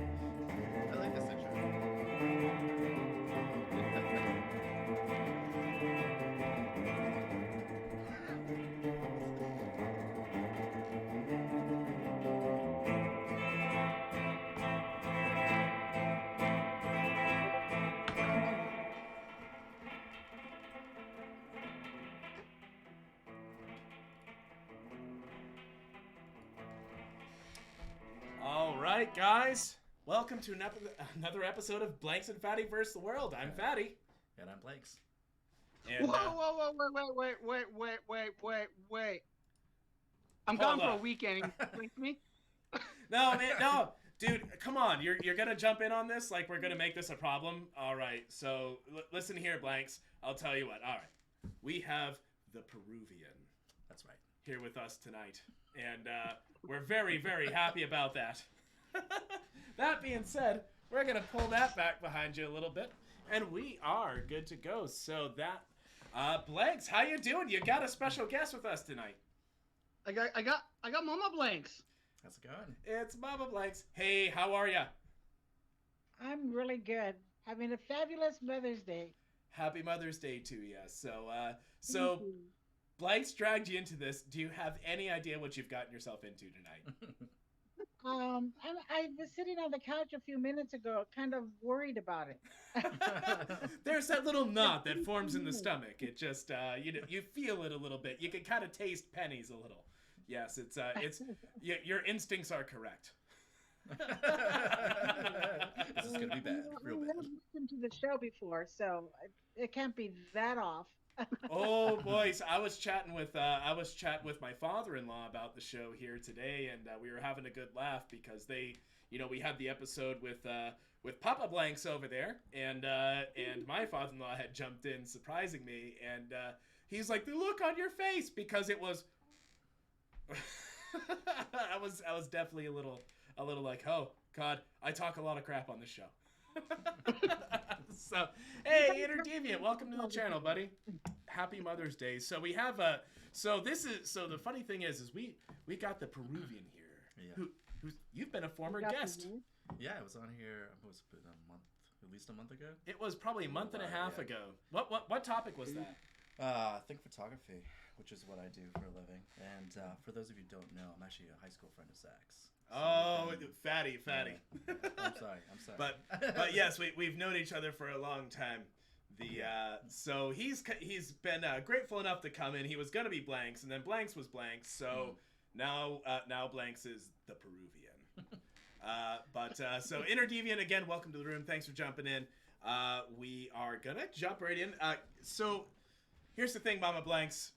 I like this intro. All right, guys. Welcome to another episode of Blanks and Fattie vs. the World. I'm Fattie. And I'm Blanks. And, wait. I'm Hold gone for up. a weekend. Blink me? No, man, no. Dude, come on. You're going to jump in on this? Like, we're going to make this a problem? All right. So, listen here, Blanks. I'll tell you what. All right. We have the Peruvian That's right. here with us tonight. And we're very, very happy about that. That being said, we're going to pull that back behind you a little bit. And we are good to go. So that, Blanks, how you doing? You got a special guest with us tonight. I got Mama Blanks. How's it going? It's Mama Blanks. Hey, how are ya? I'm really good. Having a fabulous Mother's Day. Happy Mother's Day to you. So Blanks dragged you into this. Do you have any idea what you've gotten yourself into tonight? I was sitting on the couch a few minutes ago, kind of worried about it. There's that little knot that forms in the stomach. It just, you feel it a little bit. You can kind of taste pennies a little. Yes, it's your instincts are correct. This is gonna be bad, real I've bad. never listened to the show before, so it can't be that off. Oh boys, I was chatting with my father-in-law about the show here today, and we were having a good laugh because we had the episode with Papa Blanks over there, and my father-in-law had jumped in surprising me, and he's like, the look on your face, because it was I was definitely a little like, oh God, I talk a lot of crap on this show. So, hey, Interdeviant, welcome to the channel, buddy. Happy Mother's Day. So we have so the funny thing is we got the Peruvian here. Yeah. Who's you've been a former You got guest. the- Yeah, I was on here. Was it at least a month ago? It was probably a month and a half Yeah. ago. What topic was that? I think photography, which is what I do for a living. And for those of you who don't know, I'm actually a high school friend of Zach's. So Oh, we've been- fatty. Yeah. I'm sorry. But yes, we've known each other for a long time. So he's been grateful enough to come in. He was gonna be Blanks, and then Blanks was Blanks. So now Blanks is the Peruvian. So Interdeviant, again, welcome to the room. Thanks for jumping in. We are gonna jump right in. So here's the thing, Mama Blanks.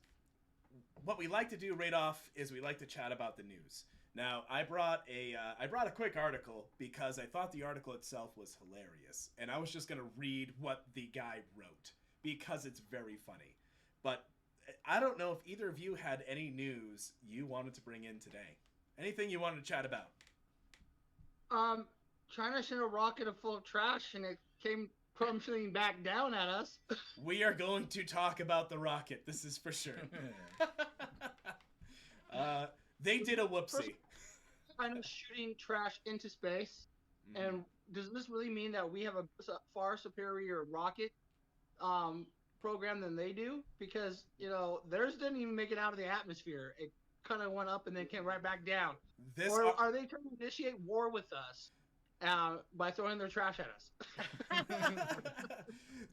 What we like to do right off is we like to chat about the news. Now, I brought a quick article because I thought the article itself was hilarious, and I was just gonna read what the guy wrote because it's very funny. But I don't know if either of you had any news you wanted to bring in today. Anything you wanted to chat about? China sent a rocket full of trash and it came crumbling back down at us. We are going to talk about the rocket. This is for sure. They did a whoopsie. Kind of shooting trash into space. Mhm. And does this really mean that we have a far superior rocket program than they do? Because, theirs didn't even make it out of the atmosphere. It kind of went up and then came right back down. This Or are they trying to initiate war with us by throwing their trash at us?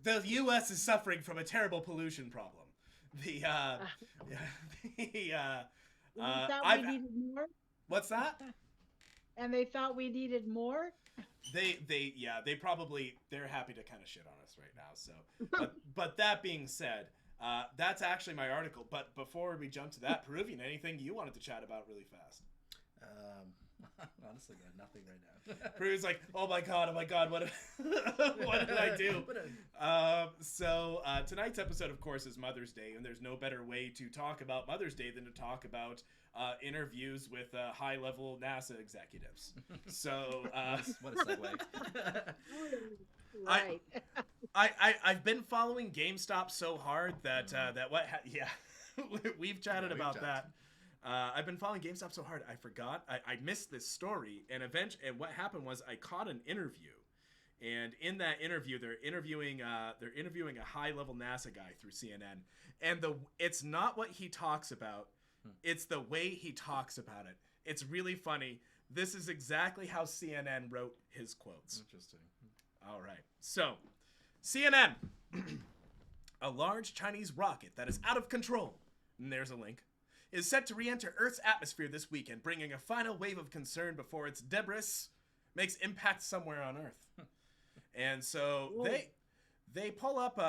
The U.S. is suffering from a terrible pollution problem. We thought we needed more, What's that? and they thought we needed more. They're happy to kind of shit on us right now. So, but that being said, that's actually my article. But before we jump to that, Peruvian, anything you wanted to chat about really fast? Honestly, man, nothing right now. Peru's like, oh my god, what what did I do? So tonight's episode, of course, is Mother's Day, and there's no better way to talk about Mother's Day than to talk about interviews with high-level NASA executives. So What a segue. Right. I've been following GameStop so hard that we've chatted we've about chatted. that. I've been following GameStop so hard, I forgot. I missed this story, and what happened was I caught an interview, and in that interview, they're interviewing a high-level NASA guy through CNN, and it's not what he talks about, it's the way he talks about it. It's really funny. This is exactly how CNN wrote his quotes. Interesting. All right, so CNN, a large Chinese rocket that is out of control, and there's a link, is set to re-enter Earth's atmosphere this weekend, bringing a final wave of concern before its debris makes impact somewhere on Earth. And so they pull up,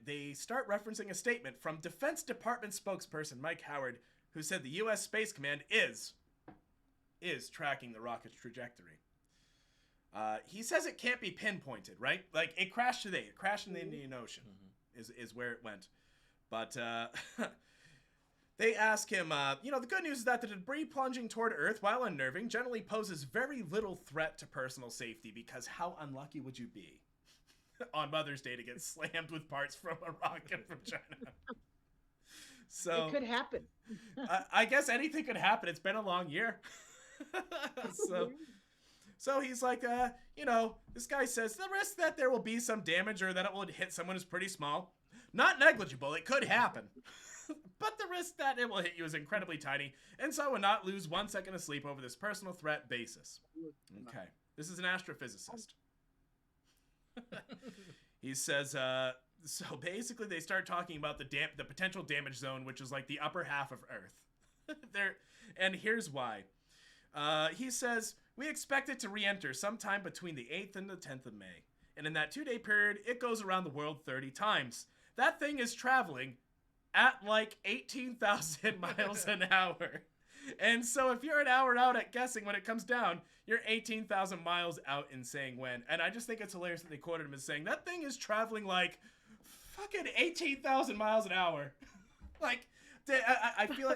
they start referencing a statement from Defense Department spokesperson Mike Howard, who said the U.S. Space Command is tracking the rocket's trajectory. He says it can't be pinpointed, right? Like, it crashed today. It crashed in the Indian Ocean, is where it went. But they ask him, the good news is that the debris plunging toward Earth, while unnerving, generally poses very little threat to personal safety, because how unlucky would you be on Mother's Day to get slammed with parts from a rocket from China? So It could happen. I guess anything could happen. It's been a long year. So he's like, this guy says the risk that there will be some damage or that it will hit someone is pretty small. Not negligible. It could happen. But the risk that it will hit you is incredibly tiny, and so I would not lose 1 second of sleep over this personal threat basis. Okay. This is an astrophysicist. He says, so basically they start talking about the potential damage zone, which is like the upper half of Earth. And here's why. He says, we expect it to re-enter sometime between the 8th and the 10th of May. And in that 2-day period, it goes around the world 30 times. That thing is traveling at like 18,000 miles an hour. And so if you're an hour out at guessing when it comes down, you're 18,000 miles out in saying when. And I just think it's hilarious that they quoted him as saying, that thing is traveling like fucking 18,000 miles an hour. Like, I feel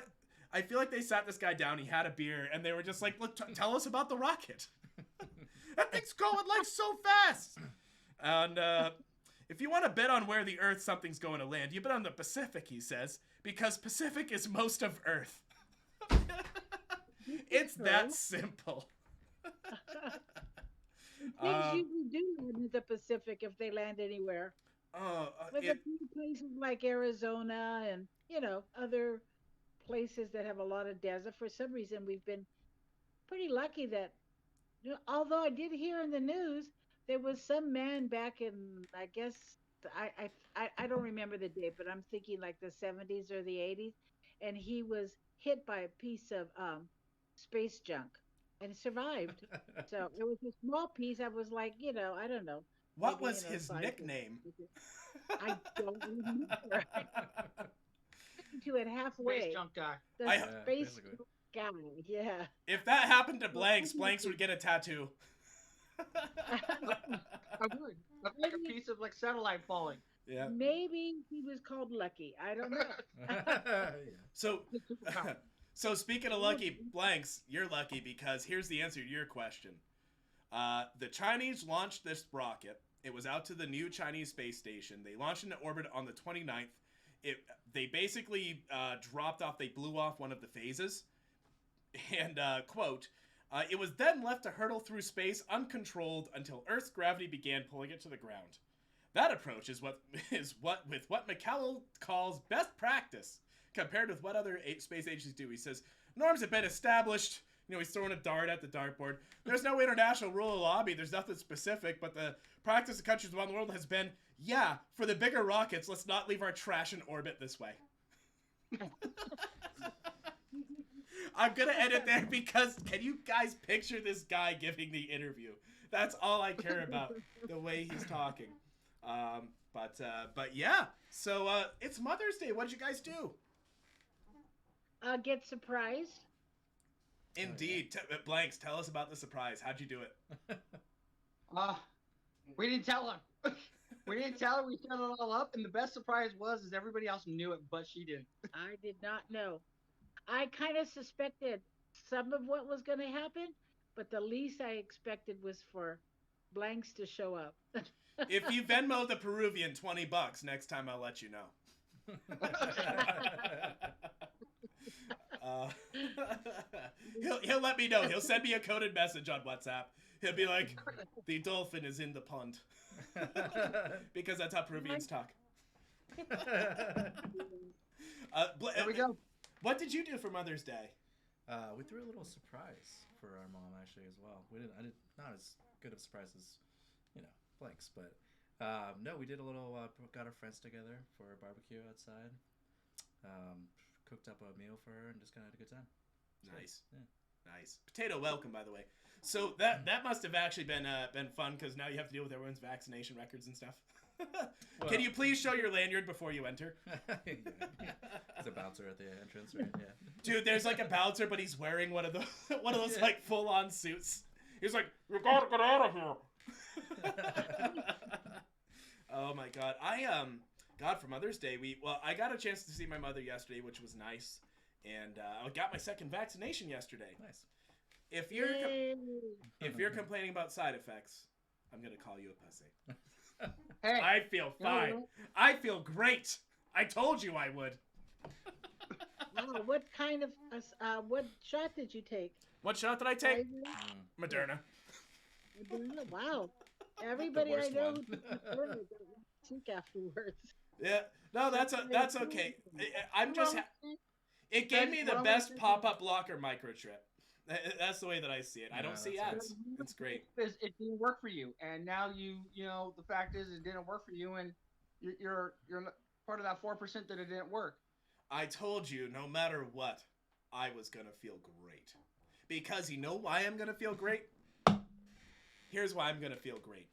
like they sat this guy down, he had a beer, and they were just like, look, tell us about the rocket. That thing's going like so fast. And if you want to bet on where the Earth something's going to land, you bet on the Pacific, he says, because Pacific is most of Earth. It's that simple. Things usually do land in the Pacific if they land anywhere. But a few places like Arizona and, other places that have a lot of desert, for some reason we've been pretty lucky that, although I did hear in the news, there was some man back in, I guess, I don't remember the date, but I'm thinking like the 70s or the 80s, and he was hit by a piece of space junk and survived. So it was a small piece. I was like, I don't know. What maybe, was his nickname? I don't remember. To it halfway. Space junk guy. The space junk guy, yeah. If that happened to Blanks would get a tattoo. I would. Like a piece of like satellite falling. Yeah. Maybe he was called Lucky. I don't know. So speaking of lucky, Blanks, you're lucky because here's the answer to your question. The Chinese launched this rocket. It was out to the new Chinese space station. They launched into orbit on the 29th. They basically dropped off. They blew off one of the phases. And, quote, it was then left to hurtle through space uncontrolled until Earth's gravity began pulling it to the ground. That approach is what McCallum calls best practice compared with what other space agencies do. He says, norms have been established. He's throwing a dart at the dartboard. There's no international rule of law. There's nothing specific, but the practice of countries around the world has been, for the bigger rockets, let's not leave our trash in orbit this way. I'm going to edit there because can you guys picture this guy giving the interview? That's all I care about, the way he's talking. But yeah, so it's Mother's Day. What'd you guys do? Get surprised. Indeed. Blanks, tell us about the surprise. How'd you do it? We didn't tell him. We didn't tell her. We set it all up, and the best surprise is everybody else knew it, but she didn't. I did not know. I kind of suspected some of what was going to happen, but the least I expected was for Blanks to show up. If you Venmo the Peruvian $20 next time, I'll let you know. Uh, he'll let me know. He'll send me a coded message on WhatsApp. He'll be like, "The dolphin is in the pond," because that's how Peruvians talk. There we go. What did you do for Mother's Day? We threw a little surprise for our mom actually as well. I did not as good of a surprise as, Blanks, but no, we did a little. Got our friends together for a barbecue outside. Cooked up a meal for her and just kind of had a good time. Nice, nice. Potato welcome, by the way. So that must have actually been fun because now you have to deal with everyone's vaccination records and stuff. Well, can you please show your lanyard before you enter? There's a bouncer at the entrance, right? Yeah. Dude, there's like a bouncer, but he's wearing one of those like full on suits. He's like, "You gotta get out of here." Oh my god, God, for Mother's Day, I got a chance to see my mother yesterday, which was nice, and I got my second vaccination yesterday. Nice. If you're complaining about side effects, I'm gonna call you a pussy. Hey, I feel fine. I feel great. I told you I would. Wow, what kind of what shot did you take? What shot did I take? Moderna. Moderna? Wow. Everybody I know who took Moderna got sick afterwards. Yeah. No, that's okay. I'm just. It gave me the best pop-up blocker microchip. That's the way that I see it. I don't see ads. It's great. It didn't work for you, and now the fact is it didn't work for you, and you're part of that 4% that it didn't work. I told you, no matter what, I was gonna feel great. Because you know why I'm gonna feel great? Here's why I'm gonna feel great.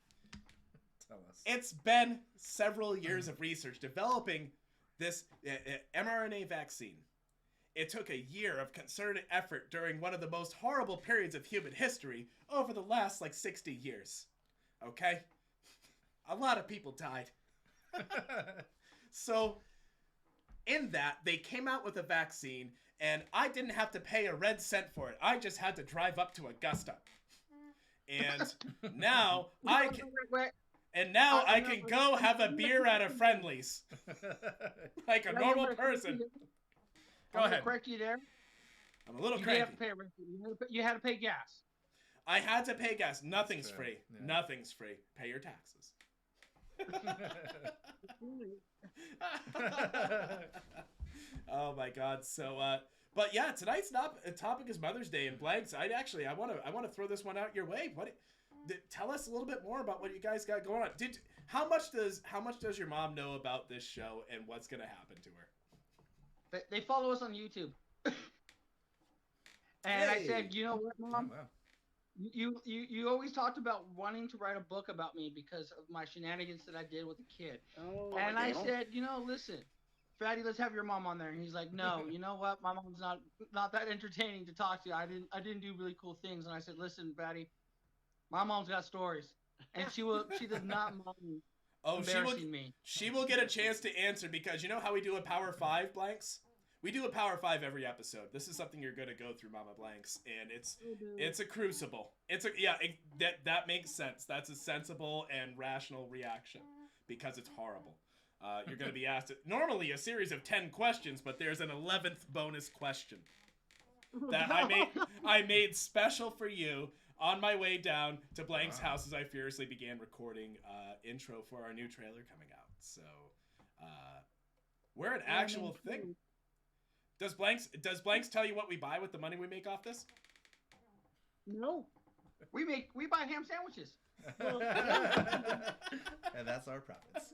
Tell us. It's been several years of research developing this mRNA vaccine. It took a year of concerted effort during one of the most horrible periods of human history over the last 60 years. Okay? A lot of people died. So, in that, they came out with a vaccine, and I didn't have to pay a red cent for it. I just had to drive up to Augusta. And now I can go have a beer at a Friendly's. Like a normal person. Go ahead. Correct you there. I'm a little you cranky. Have to pay, you had to pay gas. I had to pay gas. Nothing's free. Yeah. Nothing's free. Pay your taxes. Oh my God. So, but yeah, tonight's topic is Mother's Day and Blanks. I want to throw this one out your way. Tell us a little bit more about what you guys got going on. How much does your mom know about this show and what's gonna happen to her? They follow us on YouTube. And I said, you know what, Mom? Oh, wow. You always talked about wanting to write a book about me because of my shenanigans that I did with the kid. Oh, and I said, listen, Fatty, let's have your mom on there. And he's like, no, you know what? My mom's not that entertaining to talk to. I didn't do really cool things. And I said, listen, Fatty, my mom's got stories, and she does not mind. Oh, she will get a chance to answer because you know how we do a Power 5, Blanks? We do a Power 5 every episode. This is something you're going to go through, Mama Blanks, and it's a crucible. That makes sense. That's a sensible and rational reaction because it's horrible. You're going to be asked normally a series of 10 questions, but there's an 11th bonus question that I made special for you. On my way down to Blank's house as I furiously began recording intro for our new trailer coming out. So, we're an actual thing. Does Blanks tell you what we buy with the money we make off this? No. We buy ham sandwiches. And that's our profits.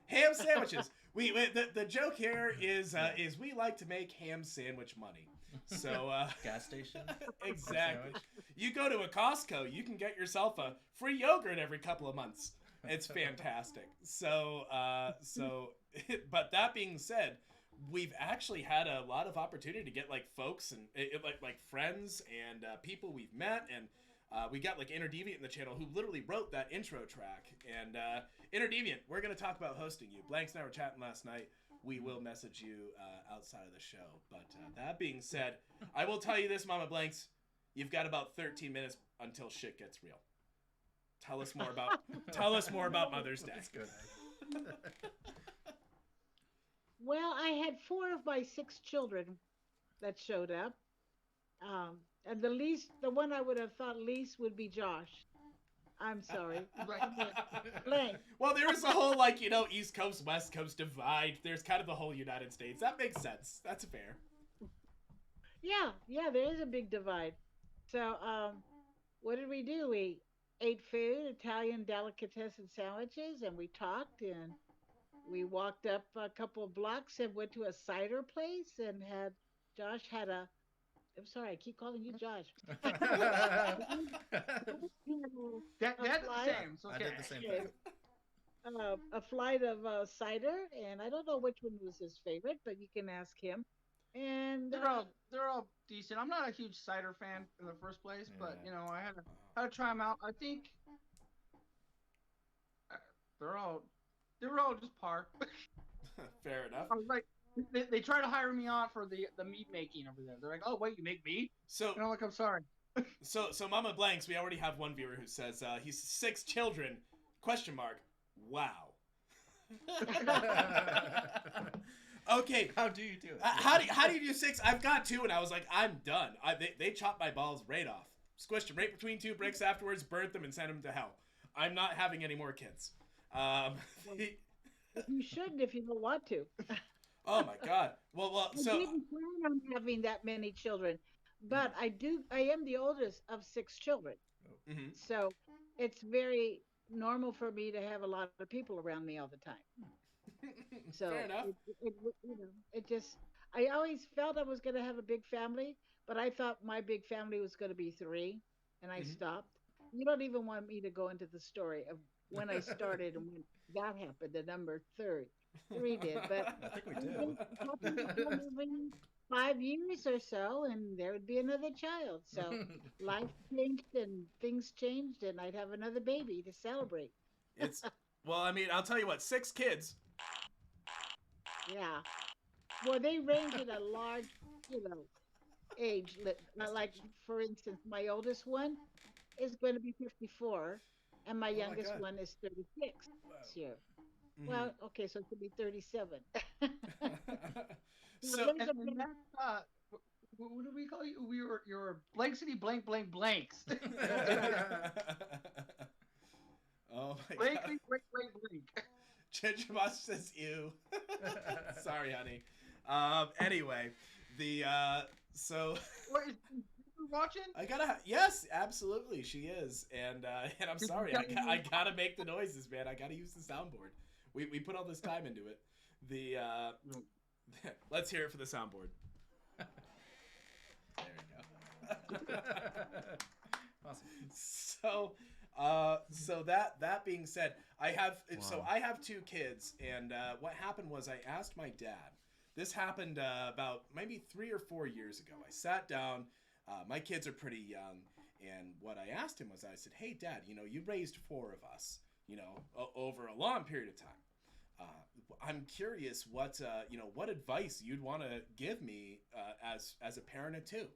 Ham sandwiches. The joke here is we like to make ham sandwich money. So gas station. Exactly. You go to a Costco, you can get yourself a free yogurt every couple of months. It's fantastic. So but that being said, we've actually had a lot of opportunity to get folks and like friends and people we've met, and we got Interdeviant in the channel who literally wrote that intro track. And Interdeviant, we're gonna talk about hosting you. Blanks and I were chatting last night. We will message you outside of the show. But that being said, I will tell you this, Mama Blanks. You've got about 13 minutes until shit gets real. Tell us more about Mother's Day. That's good. Well, I had four of my six children that showed up. And the one I would have thought least would be Josh. I'm sorry. Right. But blank. Well, there is a whole, like, East Coast, West Coast divide. There's kind of the whole United States. That makes sense. That's fair. Yeah, yeah, there is a big divide. So, what did we do? We ate food, Italian delicatessen sandwiches, and we talked and we walked up a couple of blocks and went to a cider place and had Josh had a I'm sorry, I keep calling you Josh. A That's the flight, same. It's I okay. did the same thing. a flight of cider, and I don't know which one was his favorite, but you can ask him. And They're all decent. I'm not a huge cider fan in the first place, but Yeah. I had to try them out. I think uh, they're all they were all just par. Fair enough. I was like, they try to hire me on for the meat making over there. They're like, oh wait, you make meat? So, And I'm like, I'm sorry. so Mama Blanks, we already have one viewer who says he's 6 children. Question mark. Wow. Okay. How do you do it? How do you do 6? I've got 2, and I was like, I'm done. They chopped my balls right off, squished them right between 2 bricks afterwards, burnt them, and sent them to hell. I'm not having any more kids. you shouldn't if you don't want to. Oh my God. Well. I So. didn't plan on having that many children, but I do. I am the oldest of six children, Mhm. so it's very normal for me to have a lot of people around me all the time. So Fair enough. it just. I always felt I was going to have a big family, but I thought my big family was going to be three, and I Mhm. stopped. You don't even want me to go into the story of when I started and when that happened. The number three did, but I think we I do. think probably every 5 years or so, and there would be another child. So life changed and things changed, and I'd have another baby to celebrate. It's well. I mean, I'll tell you what. 6 kids. Yeah. Well, they range in a large, age. Like, for instance, my oldest one is going to be 54, and my Oh my youngest God. one is 36 Wow. this year. Mhm. Well, okay, so it could be 37. So. There's And, a and big that's what do we call you? You're blank city blank blank blanks. That's right. Oh my blank God. blank blank blank. Ginger Boss says ew. Sorry, honey. Anyway, the so What is you watching? I gotta yes, absolutely, she is, and I'm sorry, I gotta make the noises, man. I gotta use the soundboard. We put all this time into it. The let's hear it for the soundboard. There we go. Awesome. So that being said, Wow. I have 2 kids, and what happened was I asked my dad. This happened about maybe 3 or 4 years ago. I sat down. My kids are pretty young, and what I asked him was, I said, "Hey, Dad, you raised 4 of us, over a long period of time. I'm curious what advice you'd want to give me as a parent of 2."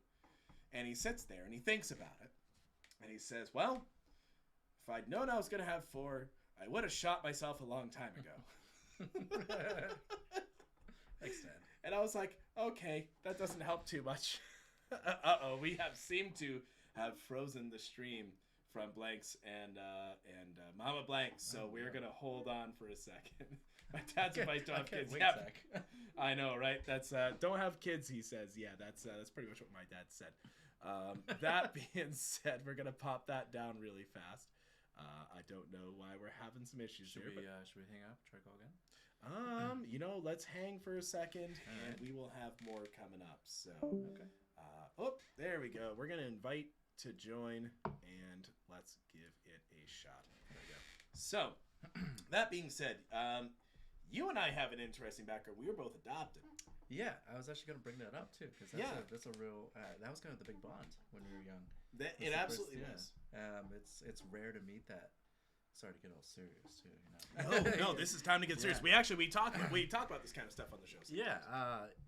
And he sits there and he thinks about it, and he says, "Well, if I'd known I was gonna have 4, I would have shot myself a long time ago." Thanks, Dad. And I was like, "Okay, that doesn't help too much." Uh-oh, we have seemed to have frozen the stream from Blanks and Mama Blanks, so Oh, we're no. gonna hold on for a second. My dad's advice: don't have I can't kids. wait, Yep. Zach. I know, right? That's don't have kids. He says, yeah, that's pretty much what my dad said. That being said, we're gonna pop that down really fast. I don't know why we're having some issues Should here, we but should we hang up? Try call again? let's hang for a second, and Alright. we will have more coming up. So, Okay. there we go. We're gonna invite to join, and let's give it a shot. There we go. So, that being said, you and I have an interesting background. We were both adopted. Yeah, I was actually gonna bring that up too, because Yeah. that's a real that was kind of the big bond when we were young. It That's the first- absolutely yeah. was. It's rare to meet that. Sorry to get all serious too. No, this is time to get serious. Yeah. We talk about this kind of stuff on the show. Yeah,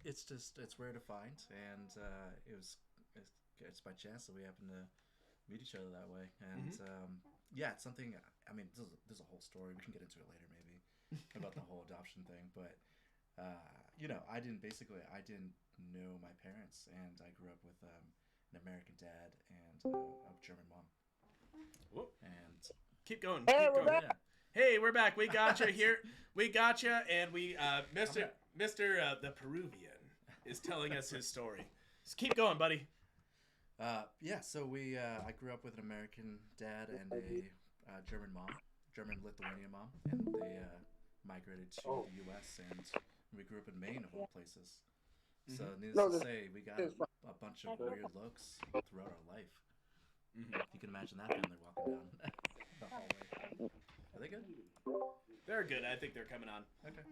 it's rare to find, and it's by chance that we happen to meet each other that way, and yeah, it's something. I mean, there's a whole story we can get into it later maybe about the whole adoption thing, but I didn't know my parents, and I grew up with an American dad and a German mom. Whoop. And Keep going. Hey, Keep we're going. back. Yeah. Hey, we're back. We got you here. We got you, and we Mr. The Peruvian is telling us his story. So keep going, buddy. So I grew up with an American dad and a German mom, German Lithuanian mom, and they migrated to the U.S. and we grew up in Maine of all places. So needless to say, we got a bunch of weird looks throughout our life. You can imagine that family walking down the hallway. Are they good? They're good. I think they're coming on. Okay.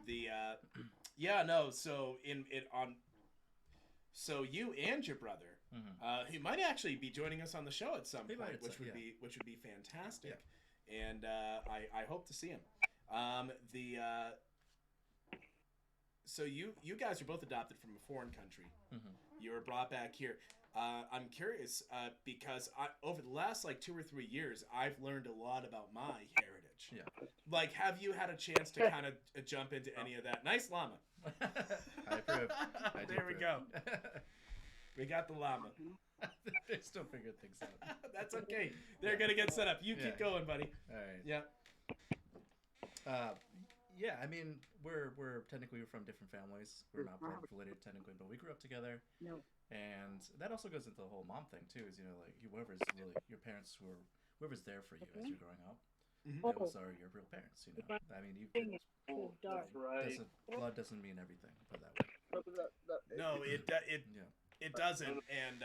So you and your brother, he might actually be joining us on the show at some point, which would be fantastic. Yeah. And I hope to see him. So you guys are both adopted from a foreign country. You were brought back here. I'm curious because over the last 2 or 3 years, I've learned a lot about my heritage. Yeah. Have you had a chance to kind of jump into any of that? Nice llama. I approve. There we go. We got the llama. They're still figuring things out. That's okay. They're gonna get set up. You keep going, buddy. All right. Yeah. I mean, we're technically from different families. We're not blood related technically, but we grew up together. No. And that also goes into the whole mom thing too. Is whoever's really your parents whoever's there for you as you're growing up. Those are your real parents. I mean, blood doesn't mean everything. Put it that way. No, it doesn't. And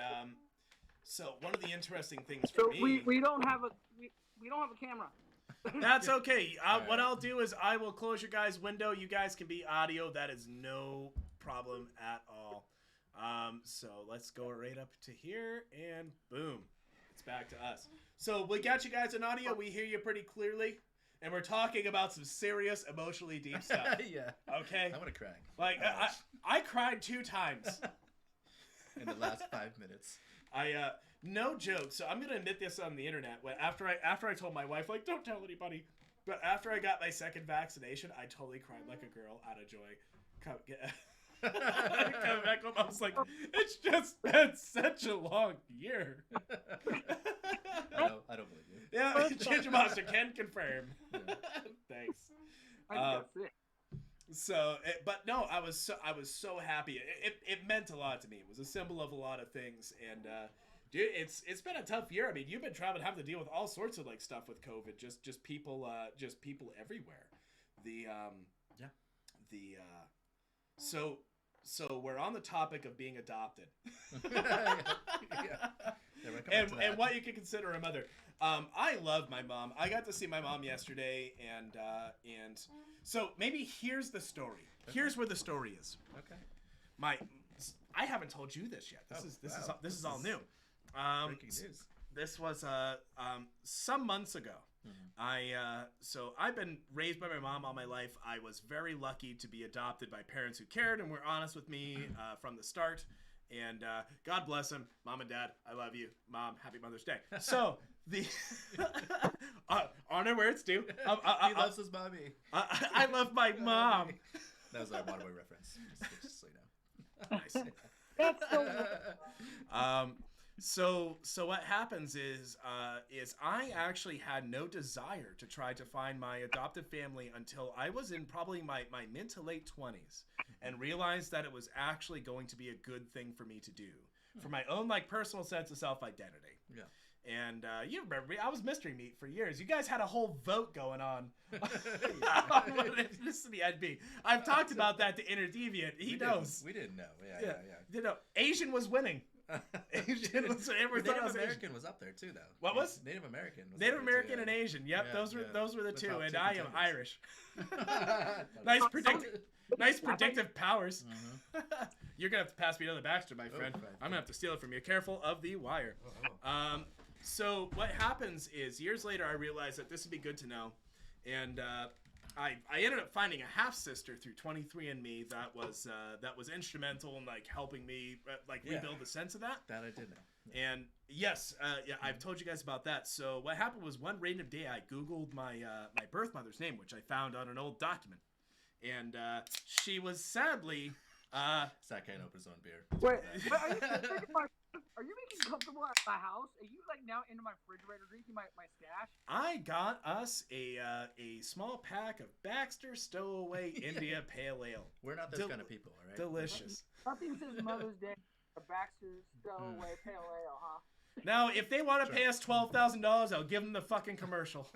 so one of the interesting things for me, we don't have a camera. That's okay. What I'll do is I will close your guys' window. You guys can be audio. That is no problem at all. So let's go right up to here, and boom, it's back to us. So we got you guys in audio. We hear you pretty clearly, and we're talking about some serious, emotionally deep stuff. Yeah. Okay. I want to cry. I cried 2 times in the last 5 minutes. No joke. So I'm gonna admit this on the internet. After I told my wife, don't tell anybody. But after I got my second vaccination, I totally cried like a girl out of joy. Coming back home, I was like, it's just been such a long year. I don't believe you. Yeah, Ginger Monster can confirm. Yeah. Thanks. But no, I was so happy. It meant a lot to me. It was a symbol of a lot of things, and dude, it's been a tough year. I mean, you've been traveling, having to deal with all sorts of stuff with COVID. Just people everywhere. So we're on the topic of being adopted. And what you can consider a mother. I love my mom. I got to see my mom yesterday, and so maybe here's the story. Okay. Here's where the story is. Okay. I haven't told you this yet. This is all new. Breaking news. This was some months ago. So I've been raised by my mom all my life. I was very lucky to be adopted by parents who cared and were honest with me from the start. And God bless them, Mom and Dad. I love you, Mom. Happy Mother's Day. So the honor where it's due. He loves his mommy. I love my mom. That was our Waterboy reference. Just so you know. Nice. So what happens is I actually had no desire to try to find my adoptive family until I was in probably my mid to late 20s and realized that it was actually going to be a good thing for me to do for my own personal sense of self-identity. Yeah. And you remember me, I was mystery meat for years. You guys had a whole vote going on what ethnicity I'd be. I've talked about that to Inner Deviant. He knows. We didn't know. Yeah. You know, Asian was winning. Native American was up there too, though. What was Native American? Native American and Asian. Yep, those were the two. And I am Irish. Nice predictive powers. You're gonna have to pass me another Baxter, my friend. I'm gonna have to steal it from you. Careful of the wire. So what happens is years later I realized that this would be good to know, and I ended up finding a half sister through 23andMe that was instrumental in helping me rebuild the sense of that. That I did know. Yeah. And yes, I've told you guys about that. So what happened was one random day I Googled my birth mother's name, which I found on an old document, and she was sadly. Zach can't open his own beer. Wait, are you making comfortable at my house? Are you like now into my refrigerator drinking my stash? I got us a small pack of Baxter Stowaway India Pale Ale. We're not those kind of people, all right? Delicious. Nothing says Mother's Day. A Baxter Stowaway Pale Ale, huh? Now, if they want to pay us $12,000, I'll give them the fucking commercial.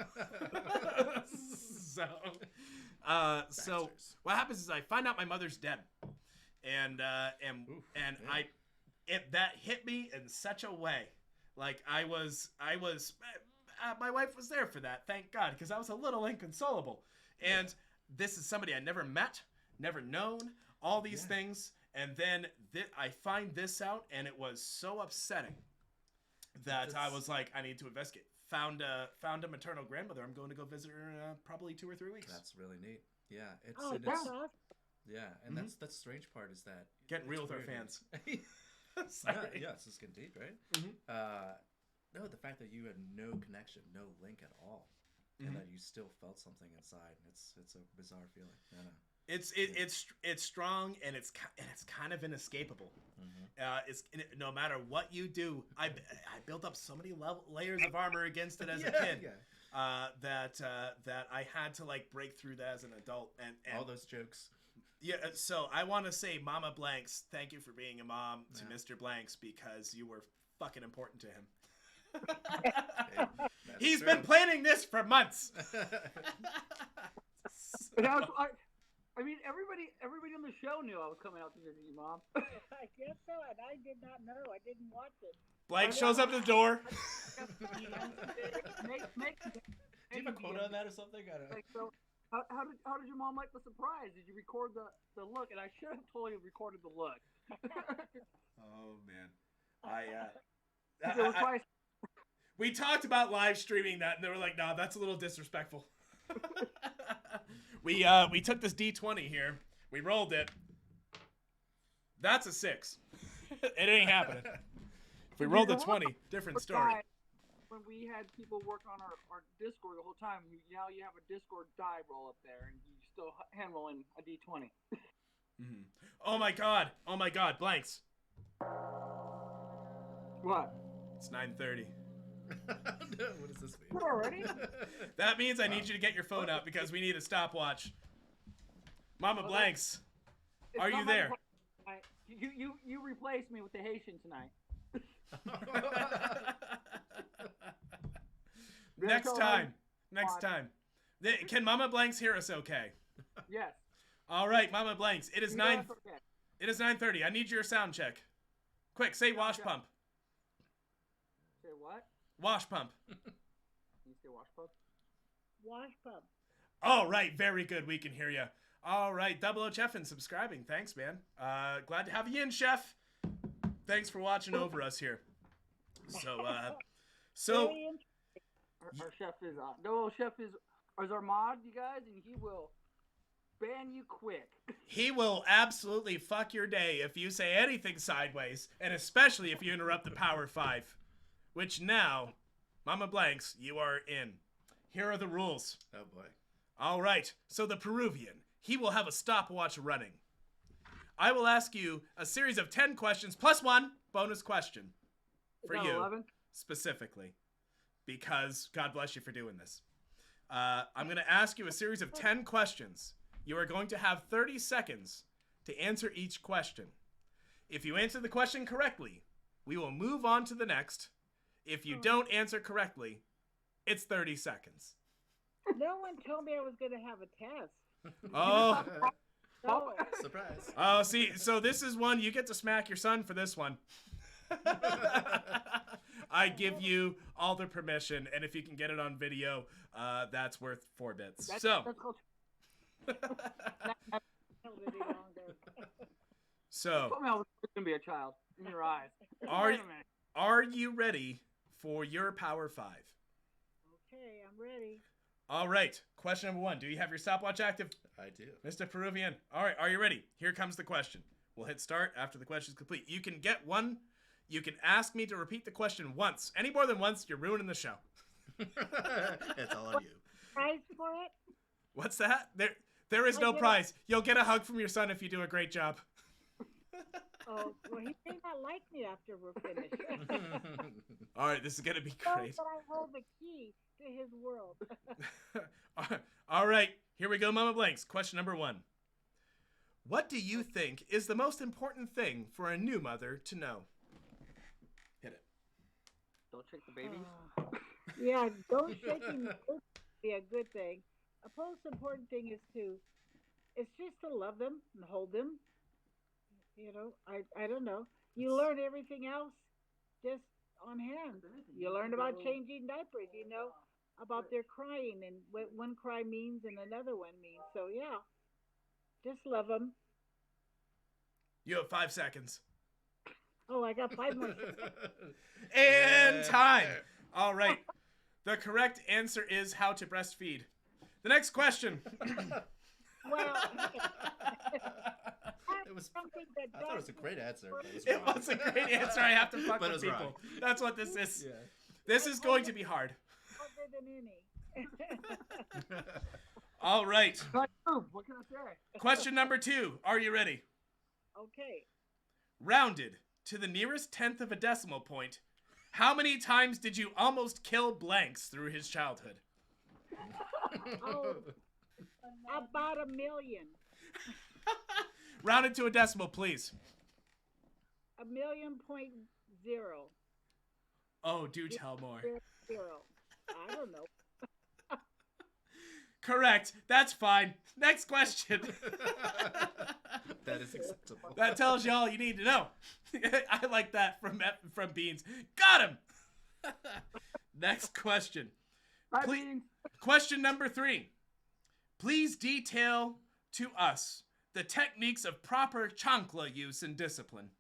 So what happens is I find out my mother's dead, and that hit me in such a way. Like I was my wife was there for that, thank God, because I was a little inconsolable. And this is somebody I never met, never known, all these things, and then I find this out, and it was so upsetting that I was like, I need to investigate. Found a maternal grandmother. I'm going to go visit her in probably 2 or 3 weeks. That's really neat. Yeah, it's That's awesome. yeah, and that's the strange part is that Getting real with our weird. fans. Yeah, yes, it's getting deep, right? Mm-hmm. No, the fact that you had no connection, no link at all, and that you still felt something inside. It's a bizarre feeling. I know. It's strong, and it's kind of inescapable. It's no matter what you do. I built up so many layers of armor against it as a kid. That I had to like break through that as an adult, and all those jokes. Yeah, so I want to say, Mama Blanks, thank you for being a mom to Mr. Blanks, because you were fucking important to him. He's been planning this for months. I mean, everybody on the show knew I was coming out to visit you, Mom. I guess so, and I did not know. I didn't watch it. Blanks shows up at the door. Do you have a quote on that or something? I don't know. Like, so, how did your mom like the surprise? Did you record the look? And I should have totally recorded the look. Oh man, we talked about live streaming that, and they were like, "No, that's a little disrespectful." We took this D20 here. We rolled it. That's a 6. It ain't happening. If we rolled a 20, different story. When we had people work on our Discord the whole time, now you have a Discord die roll up there, and you still hand rolling a D20. Oh my god, Blanks. What? It's 9:30. What does this mean? Already? That means I need you to get your phone out because we need a stopwatch. Mama Blanks, are you there? You replaced me with the Haitian tonight. Next time. Can Mama Blanks hear us okay? Yes. All right, Mama Blanks. It is 9. Okay. It is 9:30. I need your sound check. Quick, say wash pump. Say what? Wash pump. You say wash pump? Wash pump. All right, very good. We can hear you. All right, Double O Chef and subscribing. Thanks, man. Glad to have you in, Chef. Thanks for watching over us here. So our chef is no chef is our mod, you guys, and he will ban you quick. He will absolutely fuck your day if you say anything sideways, and especially if you interrupt the Power 5. Which now, Mama Blanks, you are in. Here are the rules. Oh boy. All right, so the Peruvian, he will have a stopwatch running. I will ask you a series of 10 questions plus one bonus question for you 11? Specifically, because God bless you for doing this. I'm going to ask you a series of 10 questions. You are going to have 30 seconds to answer each question. If you answer the question correctly, we will move on to the next. If you don't answer correctly, it's 30 seconds. No one told me I was going to have a test. Oh. No. Surprise. Oh, see, so this is one, you get to smack your son for this one. I give you all the permission, and if you can get it on video, that's worth 4 bits. That's called... So, told me I was going to be a child in your eyes. Are you ready for your Power 5? Okay, I'm ready. All right. Question number 1. Do you have your stopwatch active? I do. Mr. Peruvian. All right. Are you ready? Here comes the question. We'll hit start after the question is complete. You can get one. You can ask me to repeat the question once. Any more than once, you're ruining the show. It's all on you. Price for it? What's that? There is no prize. You'll get a hug from your son if you do a great job. Oh, well, he may not like me after we're finished. All right, this is going to be So great. that I hold the key to his world. All right, here we go, Mama Blanks. Question number 1. What do you think is the most important thing for a new mother to know? Hit it. Don't shake the babies. Yeah, don't shaking would be a good thing. A most important thing it's just to love them and hold them. I don't know. You learn everything else just on hand. You learn about changing diapers. You know about their crying and what one cry means and another one means. So yeah, just love them. You have 5 seconds. Oh, I got 5 more seconds. And time. All right. The correct answer is how to breastfeed. The next question. Well, It was. something that I thought it was a great answer. But it was It wrong. was a great answer. I have to fuck But it with was people. wrong. That's what this is. Yeah. This is going to be hard. other than any. All right. What can I say? Question number 2. Are you ready? Okay. Rounded to the nearest tenth of a decimal point, how many times did you almost kill Blanks through his childhood? Oh, about 1 million. Rounded to a decimal, please. 1,000,000.0. Oh, do tell more. 0. I don't know. Correct. That's fine. Next question. That is acceptable. That tells you all you need to know. I like that from Beans. Got him. Next question. Bye, Beans. Question number 3. Please detail to us the techniques of proper chancla use and discipline.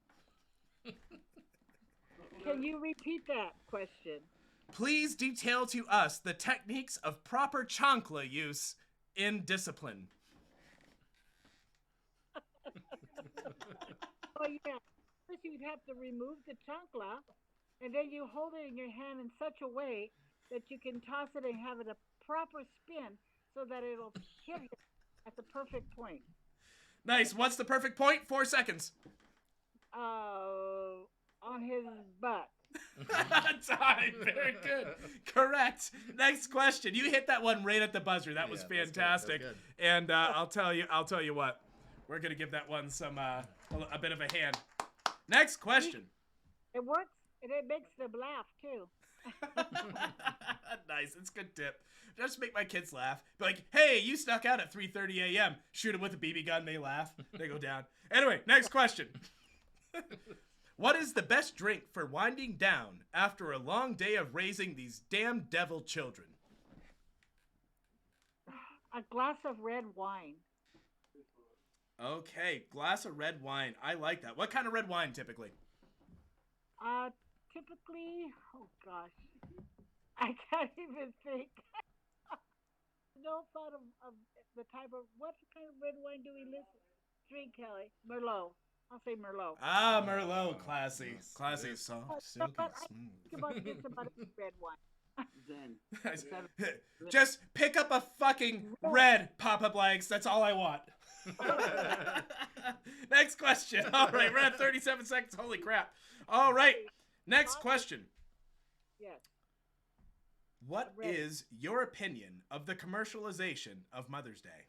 Can you repeat that question? Please detail to us the techniques of proper chancla use in discipline. Oh, yeah. First, you'd have to remove the chancla, and then you hold it in your hand in such a way that you can toss it and have it a proper spin so that it'll hit him at the perfect point. Nice. What's the perfect point? 4 seconds. On his butt. Time. Very good. Correct. Next question. You hit that one right at the buzzer. That was Yeah, that's good. fantastic. That was And I'll tell you what. We're gonna give that one some a bit of a hand. Next question. It works, and it makes them laugh, too. Nice. It's a good tip. Just make my kids laugh. Be like, hey, you snuck out at 3:30 a.m. Shoot them with a BB gun. They laugh. They go down. Anyway, next question. What is the best drink for winding down after a long day of raising these damn devil children? A glass of red wine. Okay, glass of red wine. I like that. What kind of red wine typically? Typically, oh gosh, I can't even think. No thought of the type of, what kind of red wine do we drink, Kelly? Merlot. I'll say Merlot. Ah, Merlot. Classy. Classy. Very So. silky But I smooth. think about this about red wine. Zen. Just pick up a fucking red Papa Blanks. That's all I want. Next question. All right, we're at 37 seconds. Holy crap. All right, next question. Yes. What is your opinion of the commercialization of Mother's Day?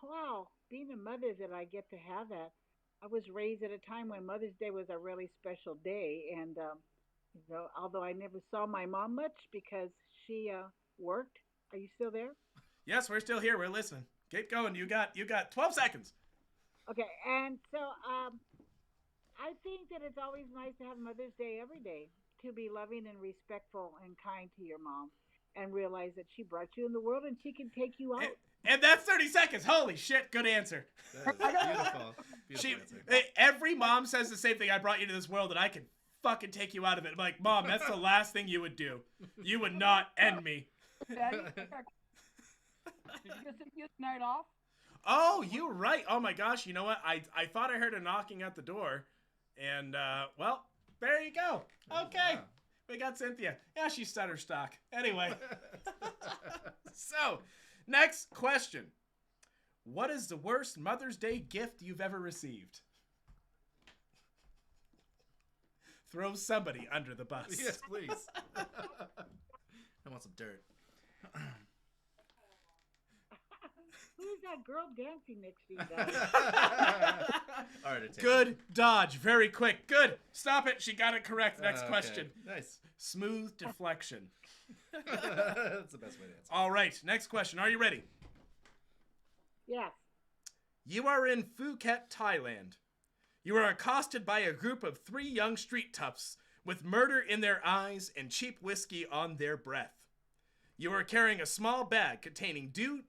Wow, being a mother that I get to have that. I was raised at a time when Mother's Day was a really special day, and although I never saw my mom much because she worked. Are you still there? Yes, we're still here. We're listening. Keep going. You got 12 seconds. Okay, and so I think that it's always nice to have Mother's Day every day, to be loving and respectful and kind to your mom, and realize that she brought you in the world and she can take you out. And that's 30 seconds. Holy shit, good answer. That is beautiful. Beautiful answer. Every mom says the same thing. I brought you to this world and I can fucking take you out of it. I'm like, Mom, that's the last thing you would do. You would not end me. Daddy, did you get to get the night off? Oh, you're right. Oh my gosh, you know what? I thought I heard a knocking at the door. And, well, there you go. Okay. Wow. We got Cynthia. Yeah, she's stutter stock. Anyway. So, next question. What is the worst Mother's Day gift you've ever received? Throw somebody under the bus. Yes, please. I want some dirt. Who's that girl dancing next to you guys? All right, Good dodge. Very quick. Good. Stop it. She got it correct. Next question. Nice. Smooth deflection. That's the best way to answer. All right. Next question. Are you ready? Yes. You are in Phuket, Thailand. You are accosted by a group of 3 young street toughs with murder in their eyes and cheap whiskey on their breath. You are carrying a small bag containing 2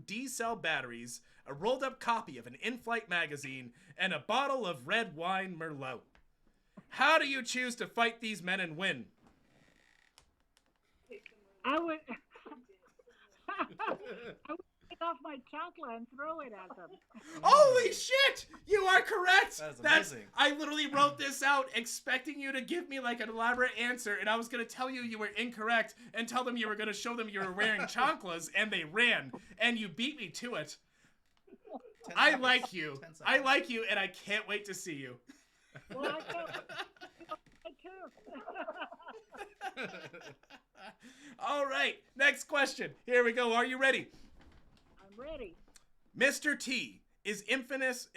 D-cell batteries, a rolled-up copy of an in-flight magazine, and a bottle of red wine Merlot. How do you choose to fight these men and win? I would take off my chancla and throw it at them. Holy shit! You are correct! That's amazing. I literally wrote this out expecting you to give me like an elaborate answer, and I was going to tell you were incorrect and tell them you were going to show them you were wearing chanclas, and they ran, and you beat me to it. I like you. I like you, and I can't wait to see you. Well, I too. All right, next question. Here we go. Are you ready? I'm ready. Mr. T is infamous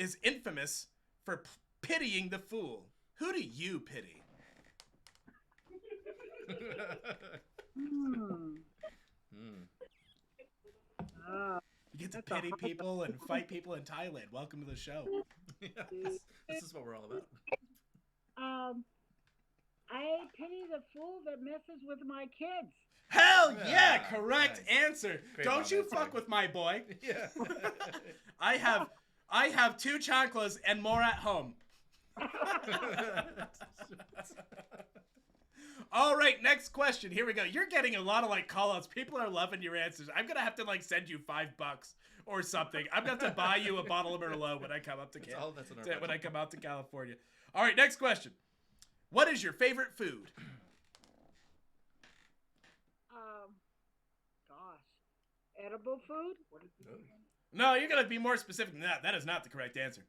for pitying the fool. Who do you pity? You get to pity people and fight people in Thailand. Welcome to the show. This is what we're all about. I pity the fool that messes with my kids. Hell yeah, correct nice. answer. Great Don't you answer. fuck with my boy. Yeah. I have 2 chanclas and more at home. All right, next question. Here we go. You're getting a lot of like call-outs. People are loving your answers. I'm gonna have to like send you $5 or something. I'm gonna have to buy you a bottle of Merlot when I come up to when I come out to California. All right, next question. What is your favorite food? Gosh, edible food? No, you're gonna be more specific than that. That is not the correct answer.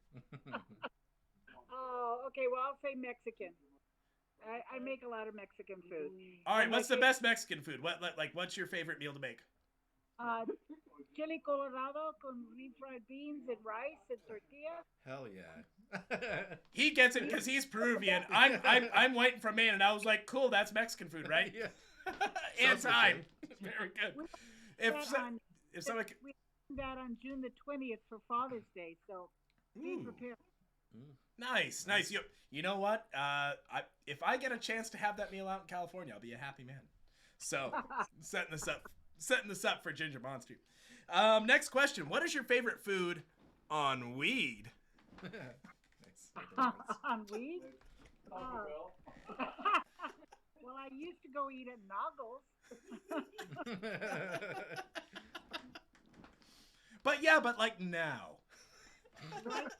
Oh, okay. Well, I'll say Mexican. I make a lot of Mexican food. All right, what's the best Mexican food? What's your favorite meal to make? Chili colorado con refried beans and rice and tortilla. Hell yeah. He gets it because he's Peruvian. I'm waiting for Maine, and I was like, cool, that's Mexican food, right? Yeah. And Sounds time. legit. Very good. We did that on June the 20th for Father's Day, so be prepared. Nice. You know what? If I get a chance to have that meal out in California, I'll be a happy man. So, setting this up for Ginger Monster. Next question. What is your favorite food on weed? Nice. On weed? Well, I used to go eat at Noggles. But like now. Right?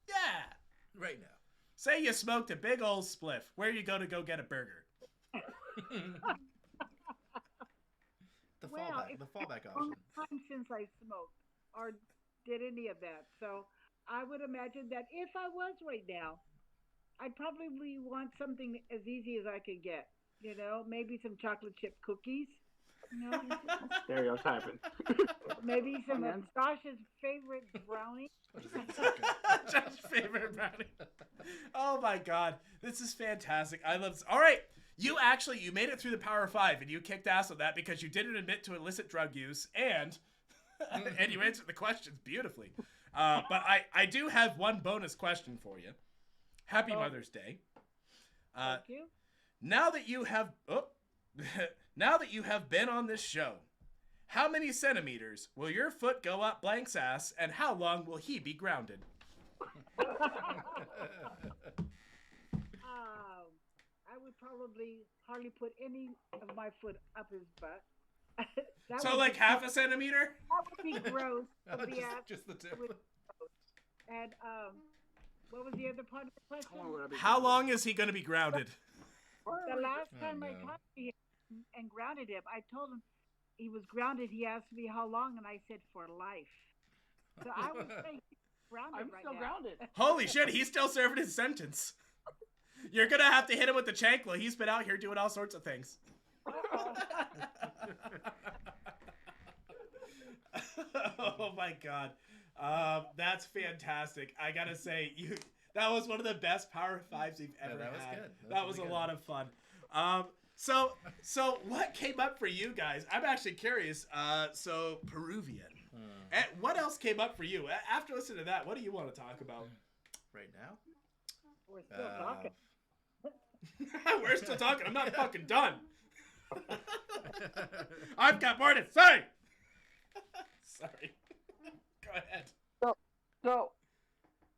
Yeah. Right now. Say you smoked a big old spliff. Where you go get a burger? The Well, fallback a long option. time since I smoked or did any of that. So I would imagine that if I was right now, I'd probably want something as easy as I could get. You know, maybe some chocolate chip cookies. You know, Stereotyping. maybe some of Josh's favorite brownie. Josh's favorite brownie. Oh my god, this is fantastic. I love this. All right, you made it through the Power 5, and you kicked ass on that because you didn't admit to illicit drug use, and you answered the questions beautifully. But I do have one bonus question for you. Happy Mother's Day. Thank you. Now that you have been on this show, how many centimeters will your foot go up Blank's ass, and how long will he be grounded? I would probably hardly put any of my foot up his butt. So like half a centimeter? That would be gross. Just the tip. And what was the other part of the question? How long is he going to be grounded? The last Oh, time I no. talked to him and grounded him, I told him he was grounded. He asked me how long, and I said for life. So I would say he's grounded I'm right still now. grounded. Holy shit, he's still serving his sentence. You're gonna have to hit him with the chancla. He's been out here doing all sorts of things. Oh my god, that's fantastic. I gotta say, that was one of the best Power Fives we've ever that was had. good. That was really a good. lot of fun. So what came up for you guys? I'm actually curious. So Peruvian. And what else came up for you after listening to that? What do you want to talk about Right now? We're still talking. We're still talking. I'm not fucking done. I've got more to say. Sorry. Go ahead. So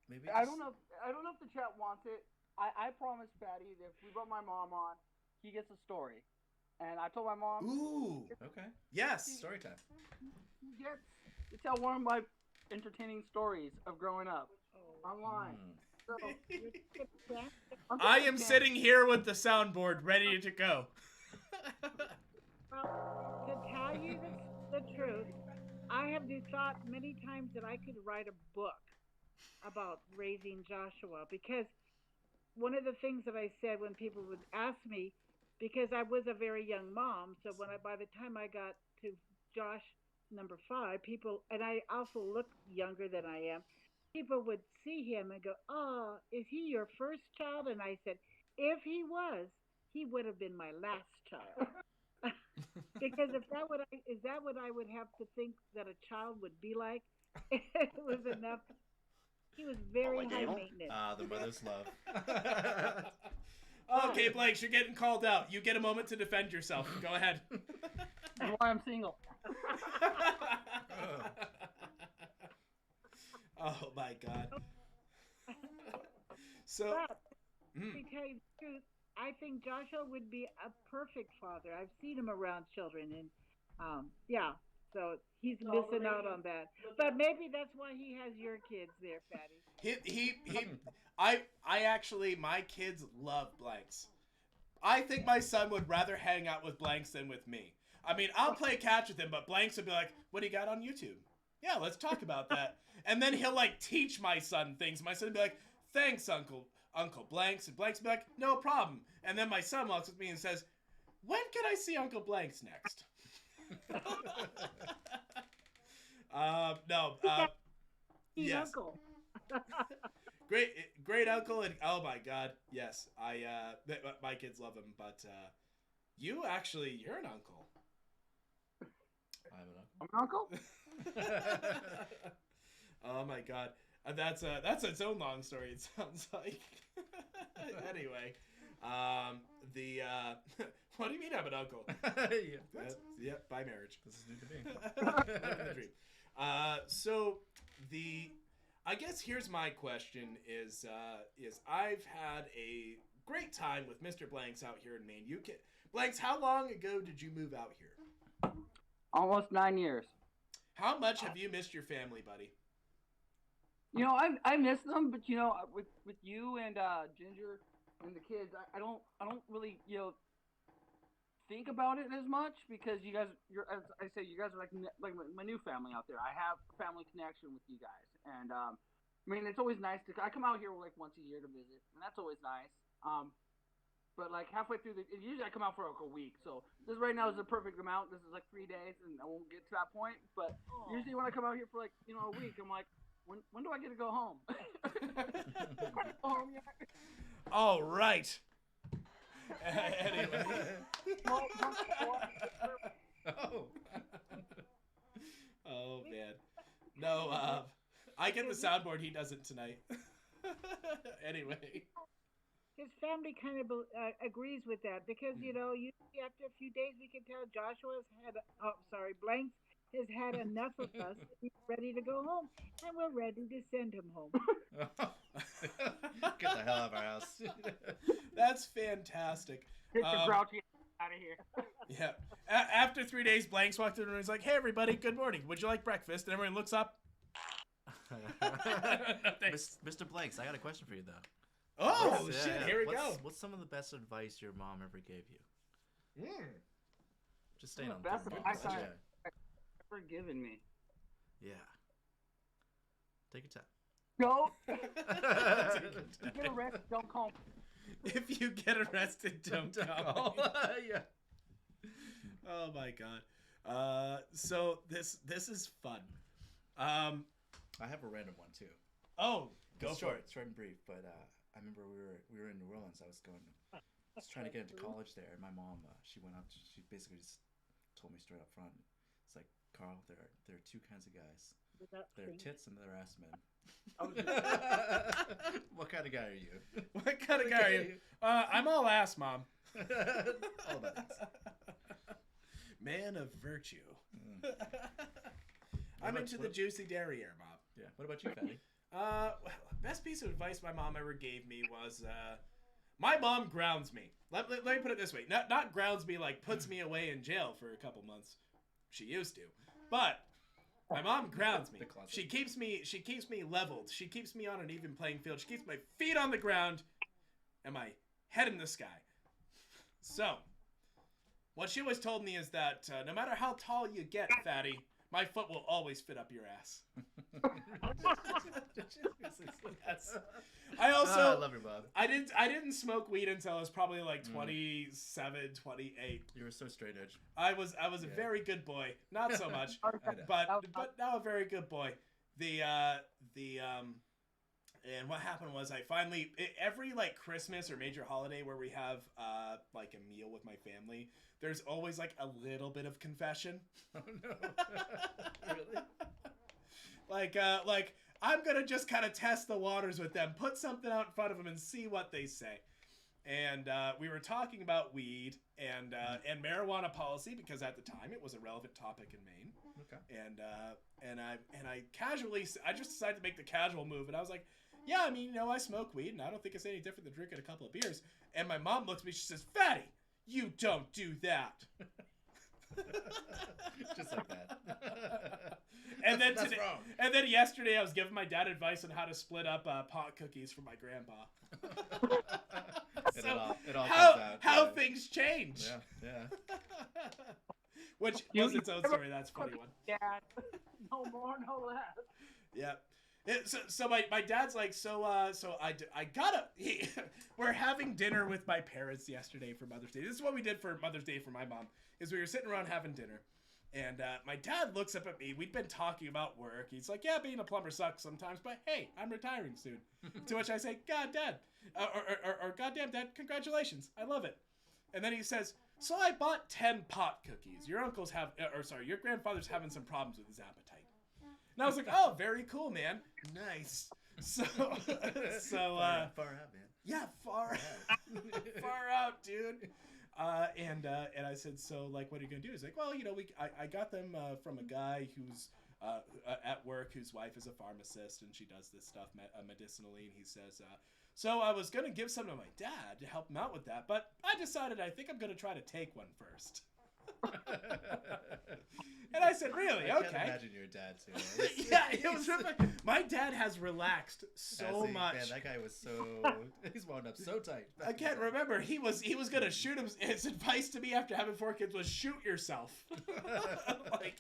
Maybe I don't know. I don't know if the chat wants it. I promised Fatty that if we brought my mom on, he gets a story. And I told my mom. Ooh. Okay. Yes. Story time. He gets to tell one of my entertaining stories of growing up online. So, I am sitting here with the soundboard ready to go. Well, to tell you the truth, I have thought many times that I could write a book about raising Joshua, because one of the things that I said when people would ask me, because I was a very young mom, so by the time I got to Josh number 5, people, and I also look younger than I am, people would see him and go, "Oh, is he your first child?" And I said, "If he was, he would have been my last child." Because if that would is that what I would have to think that a child would be like? It was enough. He was very high maintenance. The mother's love. Okay, Blanks, you're getting called out. You get a moment to defend yourself. Go ahead. That's why I'm single. Oh my god. So, But to tell you the truth, I think Joshua would be a perfect father. I've seen him around children, and yeah, so he's missing out on that. But maybe that's why he has your kids there, Fatty. I actually, my kids love Blanks. I think my son would rather hang out with Blanks than with me. I mean, I'll play catch with him, but Blanks would be like, "What do you got on YouTube? Yeah, let's talk about that." And then he'll like teach my son things. My son would be like, "Thanks, Uncle Blanks," and Blanks would be like, "No problem." And then my son walks with me and says, "When can I see Uncle Blanks next?" No. Yes. Uncle. Great uncle, and oh my god, yes, my kids love him. But you're an uncle. I'm I'm an uncle. Oh my god, that's its own long story. It sounds like. Anyway, what do you mean I'm an uncle? Yeah, by marriage. this is new to me. Living the dream. I guess here's my question: is I've had a great time with Mr. Blanks out here in Maine. Blanks, how long ago did you move out here? Almost 9 years. How much have you missed your family, buddy? You know, I miss them, but you know, with you and Ginger and the kids, I don't really think about it as much, because you're as I say, you guys are like my new family out there. I have a family connection with you guys, and I mean, it's always nice to. I come out here like once a year to visit, and that's always nice. But like halfway through usually I come out for like a week. So this right now is the perfect amount. This is like 3 days, and I won't get to that point. But usually when I come out here for like a week, I'm like, when do I get to go home? Go home yet? All right. Anyway. Oh man. No, I get the soundboard. He doesn't tonight. Anyway. His family kind of agrees with that, because usually after a few days we can tell Joshua's Blanks has had enough of us. He's ready to go home, and we're ready to send him home. Get the hell out of our house. That's fantastic. Get the grouchy out of here. Yeah. After 3 days, Blanks walked through the room and he's like, "Hey everybody, good morning. Would you like breakfast?" And everyone looks up. Mr. Blanks, I got a question for you though. Oh What's- shit! yeah, Here we what's, go. What's some of the best advice your mom ever gave you? Just staying The on best point. advice Yeah. Ever given me. Yeah. Take your time. Don't Take get arrested. Don't call me. If you get arrested, don't call. Yeah. Oh my god. So this is fun. I have a random one too. Oh, go It's for short, it. short and brief. But I remember we were in New Orleans. I was trying to get into college there, and my mom she went up. She basically just told me straight up front. It's like, Carl, there are two kinds of guys. There are tits and there are ass men. What kind of guy are you? What kind of guy are you? I'm all ass, Mom. All about ass. Man of virtue. What I'm about- into the what- juicy derriere, Mom. Yeah. What about you, Fatty? Well, best piece of advice my mom ever gave me was, my mom grounds me. Let me put it this way. Not grounds me like puts me away in jail for a couple months. She used to. But my mom grounds me. The closet. She keeps me leveled. She keeps me on an even playing field. She keeps my feet on the ground and my head in the sky. So, what she always told me is that no matter how tall you get, Fatty, my foot will always fit up your ass. I also I love your mom. I didn't smoke weed until I was probably like 27, 28. You were so straight edge. I was a very good boy. Not so much, I know. but now a very good boy. And what happened was I finally every like Christmas or major holiday where we have like a meal with my family, there's always like a little bit of confession. Oh no. Really? Like I'm gonna just kind of test the waters with them, put something out in front of them, and see what they say. And we were talking about weed and marijuana policy because at the time it was a relevant topic in Maine. Okay. And I casually, I just decided to make the casual move, and I was like, yeah, I mean, you know, I smoke weed, and I don't think it's any different than drinking a couple of beers. And my mom looks at me, she says, Fatty, you don't do that. Just like that. And then That's today, wrong. and then yesterday, I was giving my dad advice on how to split up pot cookies for my grandpa. It all comes how out, things change. Yeah, yeah. Which You- was its own story. That's a funny one. Dad, no more, no less. Yeah. So my dad's like, I gotta, we're having dinner with my parents yesterday for Mother's Day. This is what we did for Mother's Day for my mom, is we were sitting around having dinner. And my dad looks up at me. We'd been talking about work. He's like, yeah, being a plumber sucks sometimes, but hey, I'm retiring soon. To which I say, God, Dad, or goddamn, Dad, congratulations. I love it. And then he says, so I bought 10 pot cookies. Your your grandfather's having some problems with his appetite. And I was like, oh, very cool, man. Nice. So, Far out, man. yeah, far out, dude. And I said, so like, what are you gonna do? He's like, well, you know, I got them from a guy who's at work whose wife is a pharmacist and she does this stuff medicinally. And he says, so I was gonna give some to my dad to help him out with that, but I decided I think I'm gonna try to take one first. And I said, really? I Okay. can't imagine your dad too. Yeah, it was my dad has relaxed so much. Man, that guy was he's wound up so tight. I can't remember. He was gonna shoot him. His advice to me after having 4 kids was shoot yourself. Like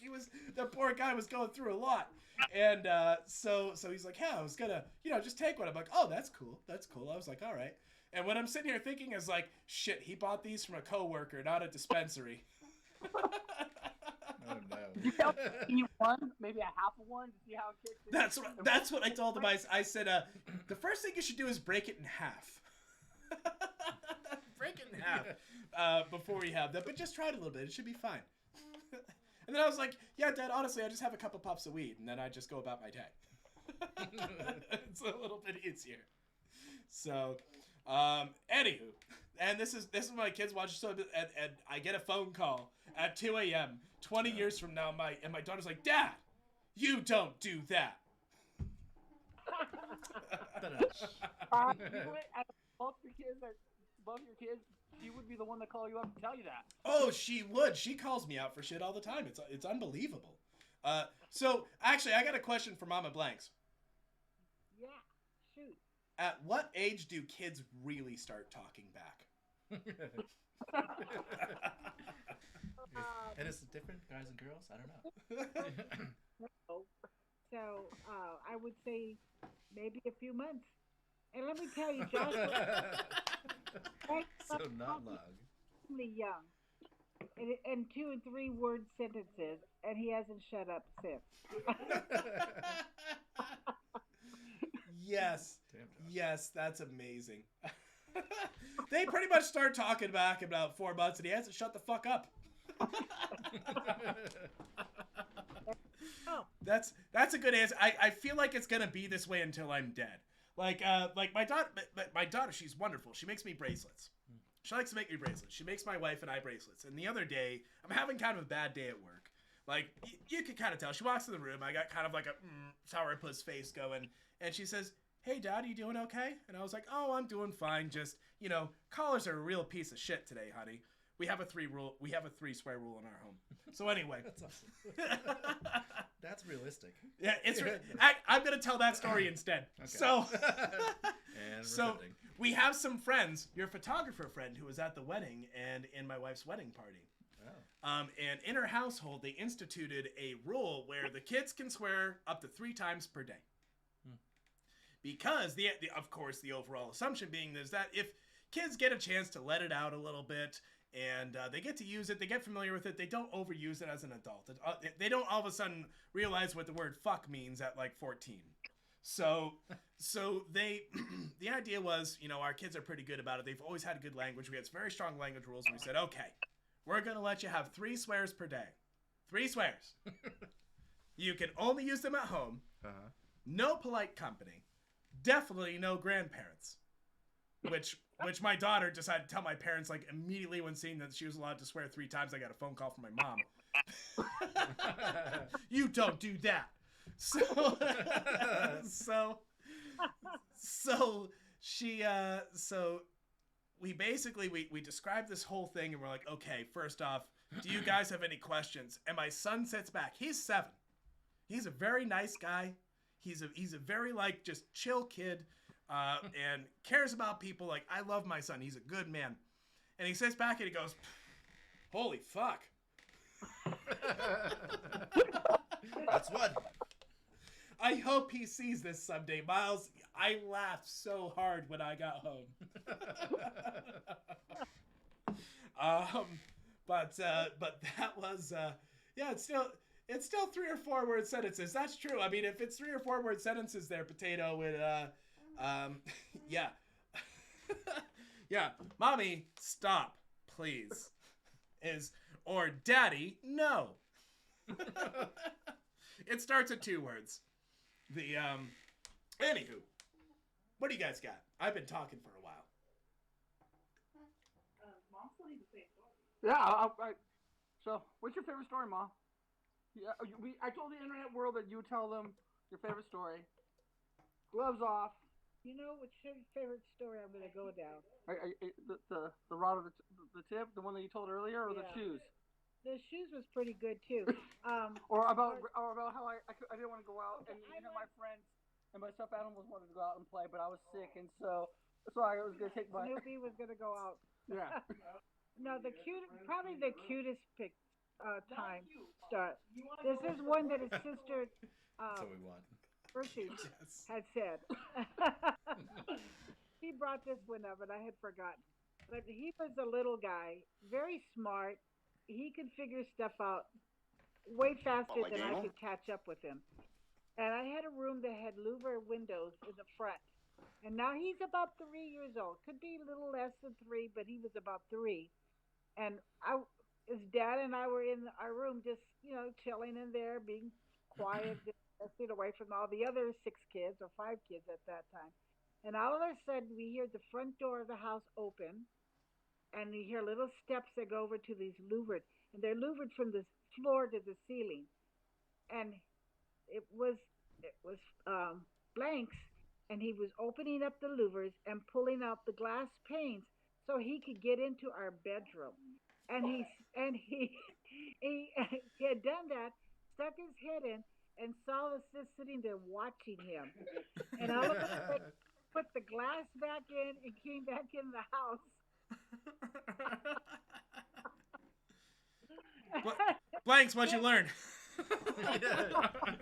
the poor guy was going through a lot. And so he's like, yeah, I was gonna, just take one. I'm like, oh, that's cool. That's cool. I was like, all right. And what I'm sitting here thinking is like, shit, he bought these from a coworker, not a dispensary. Oh no. Did you tell me one, maybe a half of one to see how it kicks in? That's what I told him. I said, the first thing you should do is break it in half. Break it in half before you have that, but just try it a little bit. It should be fine. And then I was like, yeah, Dad, honestly, I just have a couple puffs of weed, and then I just go about my day. It's a little bit easier. So, anywho, and this is my kids watching, so and I get a phone call at 2 a.m. 20 years from now, my daughter's like, Dad, you don't do that. Both your kids, she would be the one to call you up and tell you that. Oh, she would. She calls me out for shit all the time. It's unbelievable. So actually, I got a question for Mama Blanks. Yeah, shoot. At what age do kids really start talking back? And it's different, guys and girls. I don't So, I would say maybe a few months. And let me tell you, Joshua, know. right So now, not long. extremely young, and 2 and 3 word sentences, and he hasn't shut up since. Yes. Damn, Josh. Yes, that's amazing. They pretty much start talking back in about 4 months, and he hasn't shut the fuck up. Oh, That's a good answer. I feel like it's gonna be this way until I'm dead. Like my daughter, she's wonderful. She makes me bracelets. She likes to make me bracelets. She makes my wife and I bracelets. And the other day, I'm having kind of a bad day at work. Like you can kind of tell. She walks in the room. I got kind of like a sourpuss face going, and she says, "Hey, Dad, you doing okay?" And I was like, "Oh, I'm doing fine. Just collars are a real piece of shit today, honey. We have a 3 swear rule in our home." So anyway, That's awesome. That's realistic. yeah, I'm gonna tell that story instead. Okay. So, And so riveting. we have some friends. Your photographer friend who was at the wedding and in my wife's wedding party. Oh. And in her household, they instituted a rule where the kids can swear up to 3 times per day. Because of course, the overall assumption being is that if kids get a chance to let it out a little bit and they get to use it, they get familiar with it, they don't overuse it as an adult. They don't all of a sudden realize what the word fuck means at like 14. So they, the idea was, our kids are pretty good about it. They've always had a good language. We had very strong language rules. And we said, okay, we're going to let you have 3 swears per day. 3 swears. You can only use them at home. Uh-huh. No polite company. Definitely no grandparents. Which my daughter decided to tell my parents like immediately when seeing that she was allowed to swear 3 times. I got a phone call from my mom. You don't do that. So she we basically we described this whole thing and we're like, okay, first off, do you guys have any questions? And my son sits back. He's 7. He's a very nice guy. He's a very like just chill kid, and cares about people. Like, I love my son. He's a good man. And he sits back and he goes, "Holy fuck." That's one. I hope he sees this someday, Miles. I laughed so hard when I got home. But that was yeah. It's still 3 or 4 word sentences. That's true. I mean, if it's 3 or 4 word sentences, there, potato with yeah, yeah. Mommy, stop, please. Or Daddy, no. It starts at 2 words. The anywho, what do you guys got? I've been talking for a while. Mom still needs the same story. Yeah. So, what's your favorite story, Mom? Yeah, I told the internet world that you would tell them your favorite story. Gloves off. you know which favorite story I'm going to go down? The rod of the tip, the one that you told earlier, or the Yeah. shoes? The shoes was pretty good too. Or about how I didn't want to go out, and my friends and my stuffed animals wanted to go out and play, but I was sick, and so I was gonna take my Snoopy was going to go out. yeah. No, probably the cutest time start. This is one that his sister That's what we want. Bertie Yes. had said. He brought this one up, and I had forgotten. But he was a little guy, very smart. He could figure stuff out way faster than I could catch up with him. And I had a room that had louver windows in the front. And now he's about 3 years old. Could be a little less than 3, but he was about 3. And his dad and I were in our room, just chilling in there, being quiet, just resting away from all the other 6 kids or 5 kids at that time. And all of a sudden, we hear the front door of the house open, and you hear little steps that go over to these louvered, and they're louvered from the floor to the ceiling. And it was Blanks, and he was opening up the louvers and pulling out the glass panes so he could get into our bedroom. And he he had done that, stuck his head in, and saw us just sitting there watching him. And all of a sudden, put the glass back in and came back in the house. Blanks, what'd you learn? Yeah.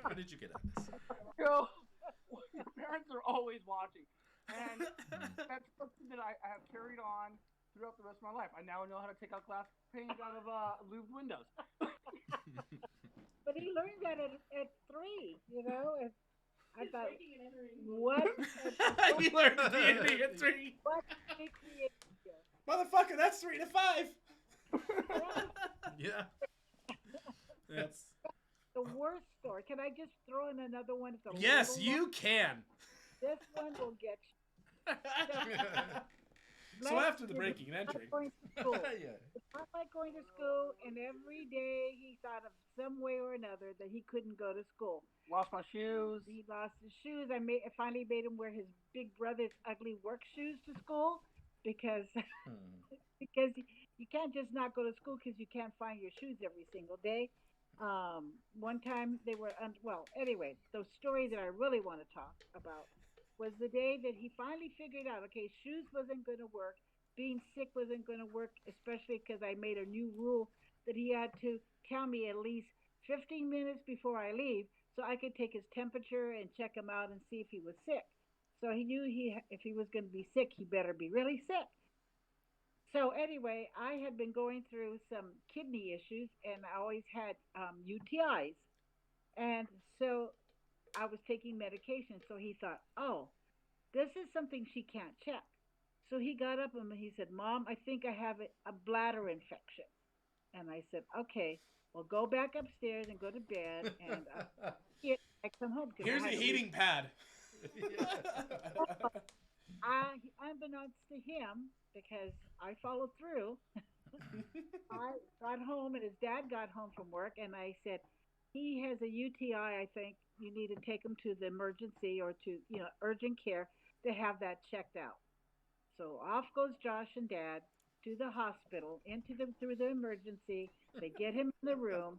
What did you get out of this? So, your parents are always watching. And that's something that I have carried on throughout the rest of my life. I now know how to take out glass panes out of louved windows. But he learned that at 3, and I thought, what? You learned D&D at 3. What he created here? Motherfucker, that's 3 to 5. Yeah. That's The worst story. Can I just throw in another one? It's a Yes, little you one. can. This one will get you. So after the breaking and entering. Going to school. yeah. It's not like going to school, and every day he thought of some way or another that he couldn't go to school. Lost my shoes. He lost his shoes. I finally made him wear his big brother's ugly work shoes to school because because you can't just not go to school because you can't find your shoes every single day. One time they were well. Anyway, the story that I really want to talk about was the day that he finally figured out, okay, shoes wasn't going to work, being sick wasn't going to work, especially because I made a new rule that he had to tell me at least 15 minutes before I leave so I could take his temperature and check him out and see if he was sick. So he knew if he was going to be sick, he better be really sick. So anyway, I had been going through some kidney issues, and I always had UTIs. And so I was taking medication. So he thought, oh, this is something she can't check. So he got up and he said, Mom, I think I have a bladder infection. And I said, okay, well, go back upstairs and go to bed. And I come home. Here's a heating pad. Unbeknownst to him, because I followed through, I got home and his dad got home from work, and I said, he has a UTI. I think you need to take him to the emergency or to urgent care to have that checked out. So off goes Josh and Dad to the hospital, through the emergency. They get him in the room.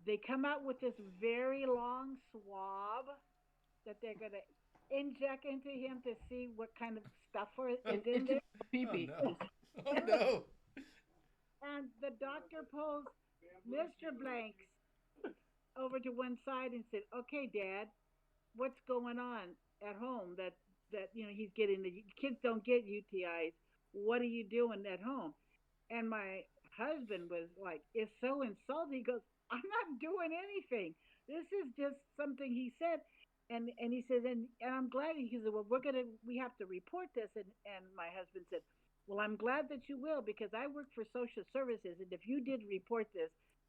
They come out with this very long swab that they're going to inject into him to see what kind of stuff is in there. Pee-pee. Oh, no. Oh, no. And the doctor pulls Mr. Blanks over to one side and said, okay, Dad, what's going on at home that he's getting the kids don't get UTIs. What are you doing at home? And my husband was like, is so insulted. He goes, I'm not doing anything. This is just something he said. And he says, and I'm glad. He said, well, we have to report this. And my husband said, well, I'm glad that you will, because I work for social services. And if you did report this,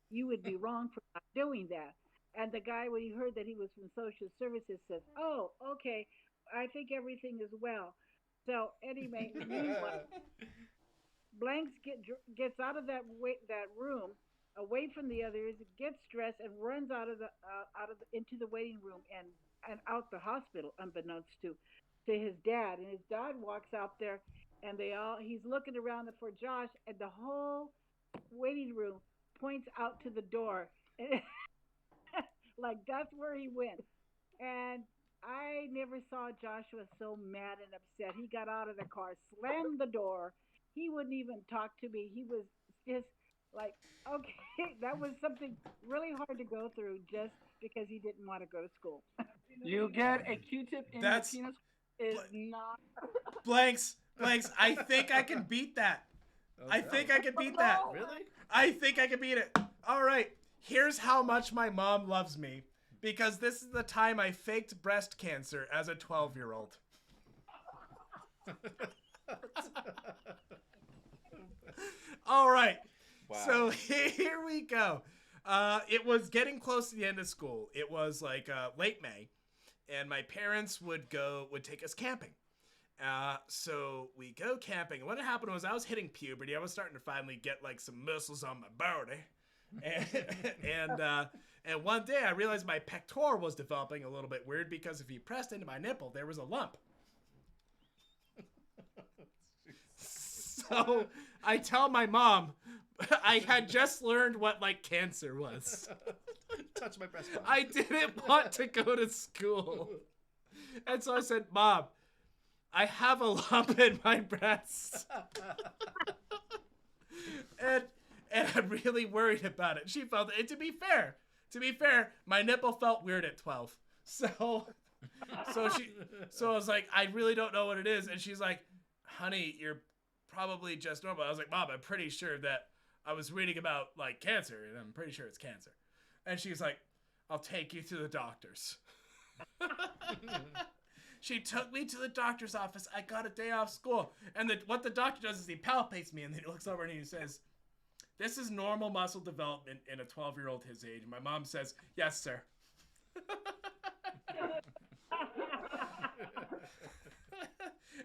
you would be wrong for not doing that. And the guy, when he heard that he was from social services, says, oh, okay, I think everything is well. So anyway, meanwhile, Blanks gets out of that room, away from the others, gets dressed, and runs into the waiting room and out the hospital, unbeknownst to his dad. And his dad walks out there, and he's looking around for Josh, and the whole waiting room points out to the door, like that's where he went. And I never saw Joshua so mad and upset. He got out of the car, slammed the door. He wouldn't even talk to me. He was just like, okay, that was something really hard to go through just because he didn't want to go to school. You get a Q-tip in your penis is not... Blanks, I think I can beat that. Oh, I think I can beat that. Really? I think I can beat it. All right, here's how much my mom loves me. Because this is the time I faked breast cancer as a 12-year-old. All right. Wow. So here we go. It was getting close to the end of school. It was like late May, and my parents would take us camping. So we go camping. And what had happened was I was hitting puberty. I was starting to finally get like some muscles on my body. And one day I realized my pectoral was developing a little bit weird because if you pressed into my nipple, there was a lump. So I tell my mom I had just learned what like cancer was. Touch my breastbone. I didn't want to go to school. And so I said, Mom, I have a lump in my breast. and I'm really worried about it. She felt it. To be fair, my nipple felt weird at 12. So I was like, I really don't know what it is. And she's like, honey, you're probably just normal. I was like, Mom, I'm pretty sure that I was reading about like cancer and I'm pretty sure it's cancer. And she's like, I'll take you to the doctors. She took me to the doctor's office. I got a day off school. And what the doctor does is he palpates me and then he looks over and he says, this is normal muscle development in a 12-year-old his age. And my mom says, yes, sir.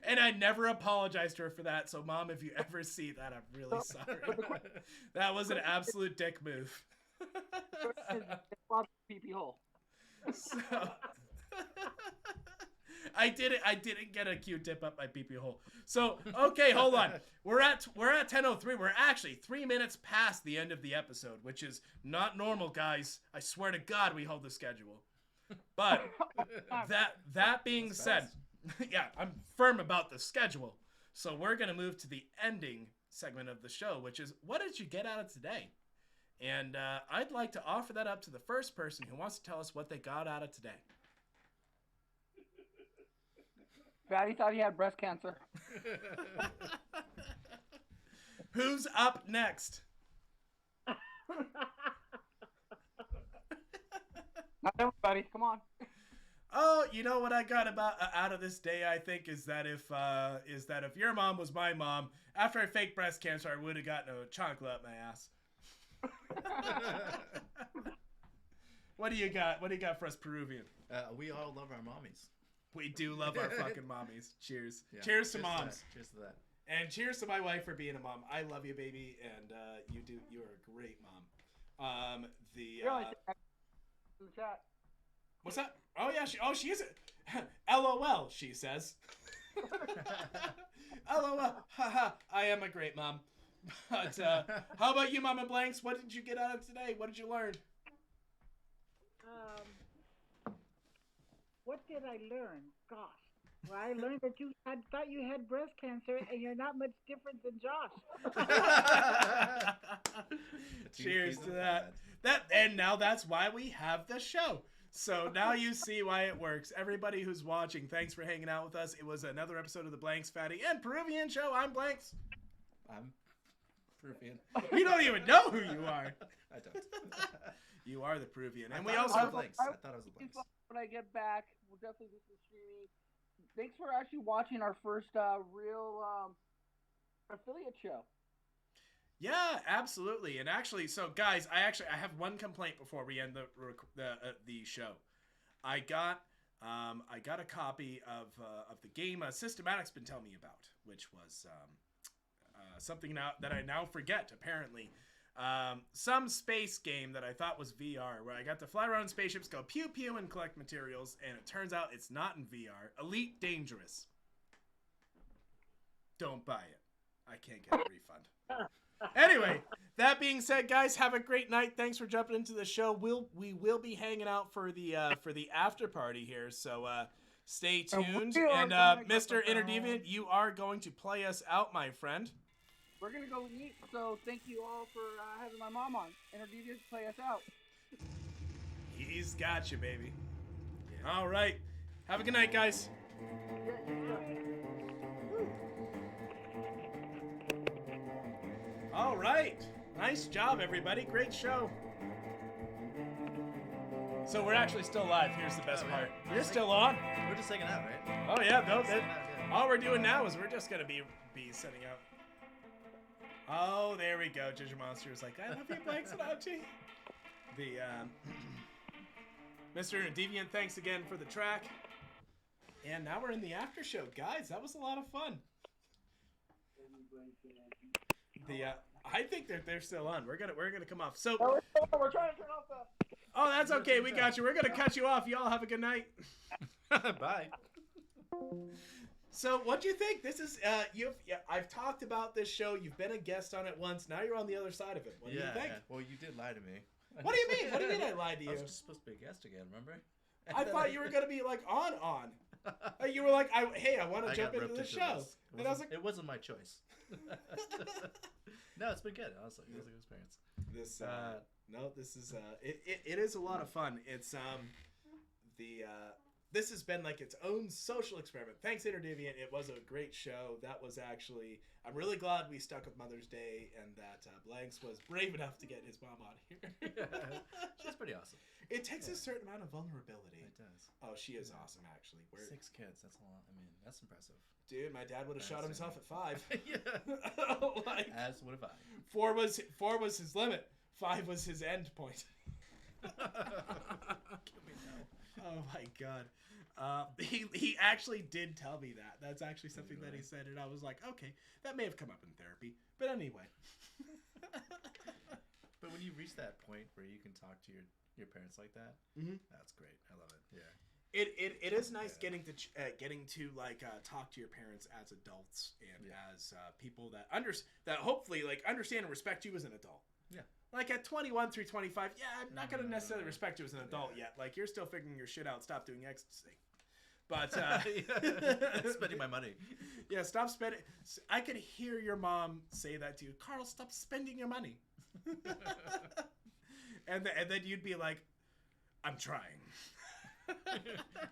And I never apologized to her for that. So, Mom, if you ever see that, I'm really sorry. That was an absolute dick move. Pee-pee hole. So, I didn't get a Q-tip up my pee-pee hole. So, okay, hold on. We're at 10:03. We're actually 3 minutes past the end of the episode, which is not normal, guys. I swear to God, we hold the schedule. But that being said, yeah, I'm firm about the schedule. So we're gonna move to the ending segment of the show, which is what did you get out of today? And I'd like to offer that up to the first person who wants to tell us what they got out of today. Fatty thought he had breast cancer. Who's up next? Not everybody. Come on. Oh, you know what I got out of this day? I think is that if your mom was my mom, after I faked breast cancer, I would have gotten a chocolate up my ass. What do you got? What do you got for us, Peruvian? We all love our mommies. We do love our fucking mommies. Cheers. Yeah. Cheers to moms. Cheers to that. And cheers to my wife for being a mom. I love you, baby, and you're a great mom. In the chat. What's that? Oh yeah, she is it. LOL, she says. LOL, haha. I am a great mom. But how about you, Mama Blanks? What did you get out of today? What did you learn? What did I learn? Gosh. Well, I learned that thought you had breast cancer, and you're not much different than Josh. Cheers to that. And now that's why we have the show. So now you see why it works. Everybody who's watching, thanks for hanging out with us. It was another episode of the Blanks, Fatty, and Peruvian show. I'm Blanks. I'm Peruvian. You don't even know who you are. I don't. You are the Peruvian. And I we thought also... it was the Blanks. I thought it was the Blanks. When I get back, we'll definitely do some streaming. Thanks for actually watching our first real affiliate show. Yeah, absolutely. And actually, so guys, I have one complaint before we end the show. I got a copy of the game Systematic's been telling me about, which was something that I now forget. Apparently, some space game that I thought was VR, where I got to fly around spaceships, go pew pew, and collect materials, and it turns out it's not in VR. Elite Dangerous. Don't buy it. I can't get a refund. Anyway, that being said, guys, have a great night. Thanks for jumping into the show. We will be hanging out for the after party here, so stay tuned. And Mr. Interdeviant, you are going to play us out, my friend. We're gonna go eat, so thank you all for having my mom on. Interdeviant, play us out. He's got you, baby. Yeah. All right. Have a good night, guys. All right. Nice job, everybody. Great show. So we're actually still live. Here's the best part. You're still on. We're just hanging out, right? Oh, yeah. No, all we're doing now is we're just going to be sending out. Oh, there we go. Ginger Monster is like, I love you, Blanks and Fattie. The, Mr. Deviant, thanks again for the track. And now we're in the after show. Guys, that was a lot of fun. I think they're still on. We're gonna come off. So we're trying to turn off the... Oh, that's okay. We got you. We're gonna cut you off. Y'all have a good night. Bye. So, what do you think? This is I've talked about this show. You've been a guest on it once. Now you're on the other side of it. What do you think? Yeah. Well, you did lie to me. What do you mean? What do you mean I lied to you? I was just supposed to be a guest again. Remember? I thought you were gonna be like on. You were like, hey, I want to I jump got into roped the show. this. And I was like, it wasn't my choice. No, it's been good. Honestly, it was a good experience. this no, this is it is a lot of fun. It's the this has been like its own social experiment. Thanks, Interdeviant. It was a great show. That was actually, I'm really glad we stuck with Mother's Day and that Blanks was brave enough to get his mom on here. She's pretty awesome. It takes a certain amount of vulnerability. It does. Oh, she is awesome, actually. 6 kids. That's a lot. I mean, that's impressive. Dude, my dad would have shot himself at 5. Yeah. Like, As would have I. 4 was his limit. 5 was his end point. Kill me now. Oh my god. He actually did tell me that. That's actually something that he said, and I was like, okay, that may have come up in therapy. But anyway. But when you reach that point where you can talk to your parents like that, that's great. I love it. Yeah. It is nice getting to like talk to your parents as adults and as people that hopefully like understand and respect you as an adult. Yeah. Like at 21 through 25, I'm not gonna necessarily respect you as an adult yet. Like you're still figuring your shit out. Stop doing ecstasy. But spending my money. Yeah, stop spending. I could hear your mom say that to you, Carl. Stop spending your money. and then you'd be like, I'm trying.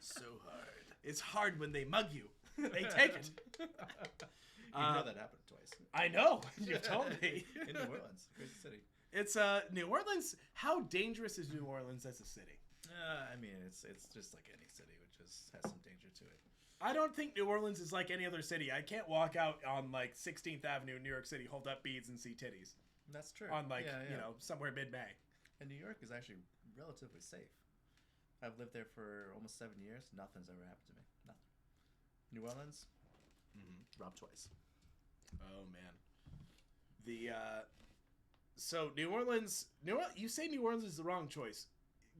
So hard. It's hard when they mug you. They take it. You know that happened twice. I know. You've told me. In New Orleans, crazy city. It's New Orleans. How dangerous is New Orleans as a city? I mean, it's just like any city, which has some danger to it. I don't think New Orleans is like any other city. I can't walk out on like 16th Avenue in New York City, hold up beads, and see titties. That's true. On like you know somewhere mid-May. And New York is actually relatively safe. I've lived there for almost 7 years. Nothing's ever happened to me. Nothing. New Orleans, robbed twice. Oh man. The so New Orleans. You say New Orleans is the wrong choice.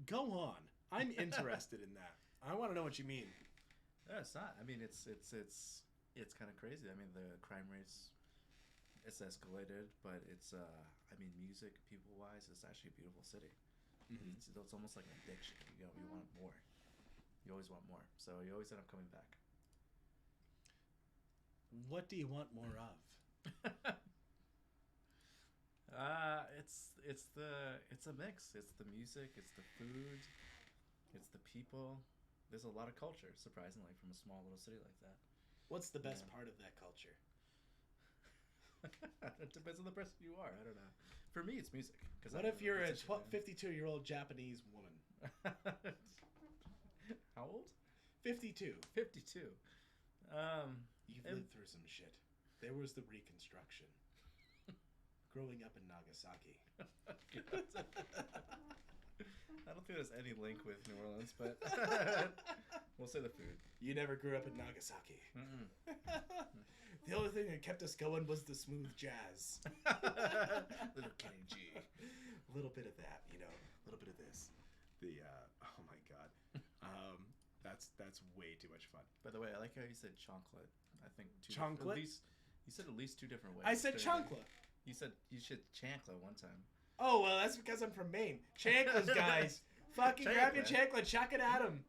Go on. I'm interested in that. I want to know what you mean. No, it's not. I mean, it's kind of crazy. I mean, the crime rates, it's escalated, but it's I mean, music, people wise, it's actually a beautiful city. It's almost like an addiction. You want more. You always want more. So you always end up coming back. What do you want more of? It's a mix. It's the music. It's the food. It's the people. There's a lot of culture, surprisingly, from a small little city like that. What's the best part of that culture? It depends on the person you are. I don't know. For me, it's music. What if you're a 52-year-old Japanese woman? How old? 52. 52. You've lived through some shit. There was the Reconstruction. Growing up in Nagasaki. I don't think there's any link with New Orleans, but we'll say the food. You never grew up in Nagasaki. The only thing that kept us going was the smooth jazz. Little Kenny G. A little bit of that, you know. A little bit of this. Oh my god. That's way too much fun. By the way, I like how you said chocolate. I think chocolate. You said at least 2 different ways. I said chocolate. You said you should chancla one time. Oh well, that's because I'm from Maine. Chanclas, guys. Fucking grab your chancla, chuck it at him.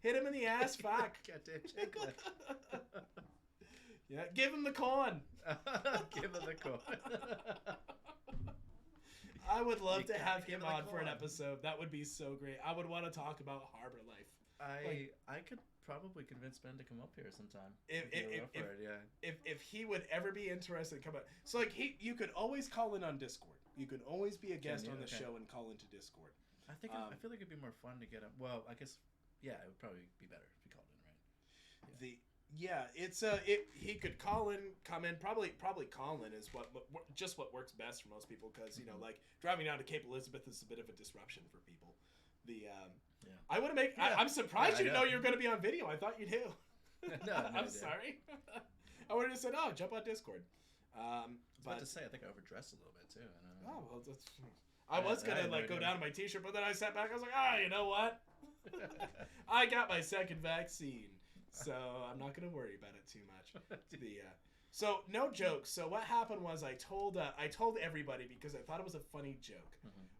Hit him in the ass. Fuck. Goddamn chancla. Yeah, give him the corn. Give him the corn. I would love to have him on for an episode. That would be so great. I would want to talk about harbor life. I could probably convince Ben to come up here sometime. If he would ever be interested in coming up. So like you could always call in on Discord. You could always be a guest on the show and call into Discord. I think I feel like it'd be more fun to get him. Well, I guess it would probably be better if he called in, right? He could call in, come in. Probably call in is what works best for most people because you know like driving down to Cape Elizabeth is a bit of a disruption for people. I would have made. Yeah. I'm surprised you didn't know you were going to be on video. I thought you knew. No, I'm sorry. I would have just said, "Oh, jump on Discord." I was about to say, I think I overdressed a little bit too. Oh well, I was gonna go down to my T-shirt, but then I sat back. I was like, you know what? I got my second vaccine, so I'm not gonna worry about it too much. So no joke. So what happened was I told everybody because I thought it was a funny joke.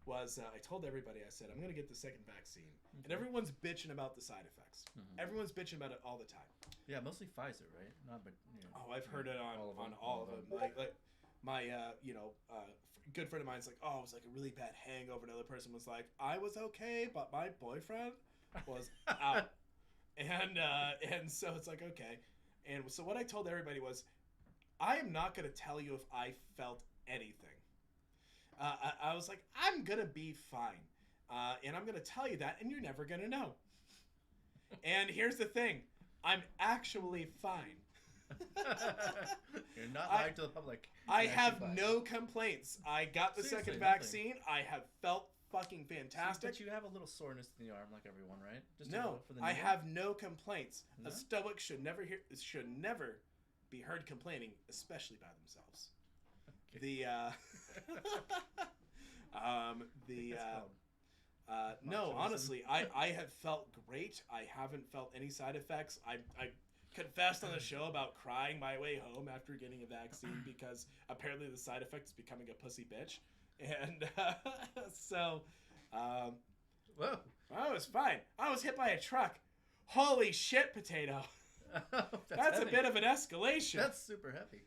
I told everybody, I said I'm gonna get the second vaccine, and everyone's bitching about the side effects. Everyone's bitching about it all the time. Yeah, mostly Pfizer, right? Not, but Oh, I've heard it on all of them. Like my good friend of mine's like, oh, it was like a really bad hangover. Another person was like, I was okay, but my boyfriend was out, and so it's like okay, and so what I told everybody was, I am not gonna tell you if I felt anything. I was like, I'm gonna be fine, and I'm gonna tell you that, and you're never gonna know. And here's the thing, I'm actually fine. You're not lying to the public. I have no complaints. I got the second vaccine. I have felt fucking fantastic. But you have a little soreness in the arm, like everyone, right? Just no, I have no complaints. No? A stoic should never be heard complaining, especially by themselves. Okay. No, honestly, I have felt great. I haven't felt any side effects. I confessed on the show about crying my way home after getting a vaccine because apparently the side effect is becoming a pussy bitch. And whoa, I was fine. I was hit by a truck. Holy shit, Potato. That's a bit of an escalation. That's super heavy.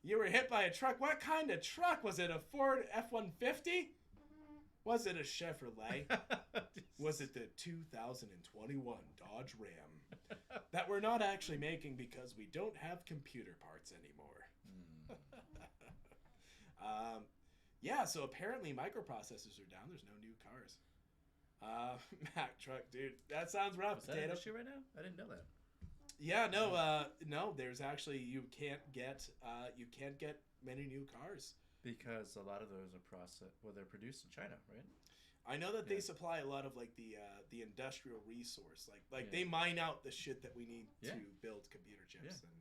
You were hit by a truck. What kind of truck? Was it a Ford F-150? Was it a Chevrolet? Was it the 2021 Dodge Ram that we're not actually making because we don't have computer parts anymore? Yeah, so apparently microprocessors are down. There's no new cars. Mack truck, dude. That sounds rough. Is that an issue right now? I didn't know that. Yeah, no. There's actually you can't get many new cars because a lot of those are they're produced in China, right? I know that they supply a lot of like the industrial resource, like they mine out the shit that we need to build computer chips, and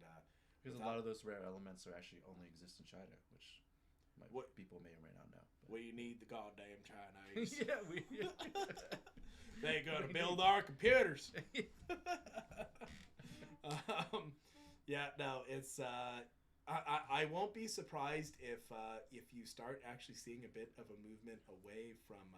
because a lot of those rare elements are actually only exist in China, which people may or may not know. But. We need the goddamn Chinese. Yeah, They're gonna build our computers. It's I won't be surprised if you start actually seeing a bit of a movement away from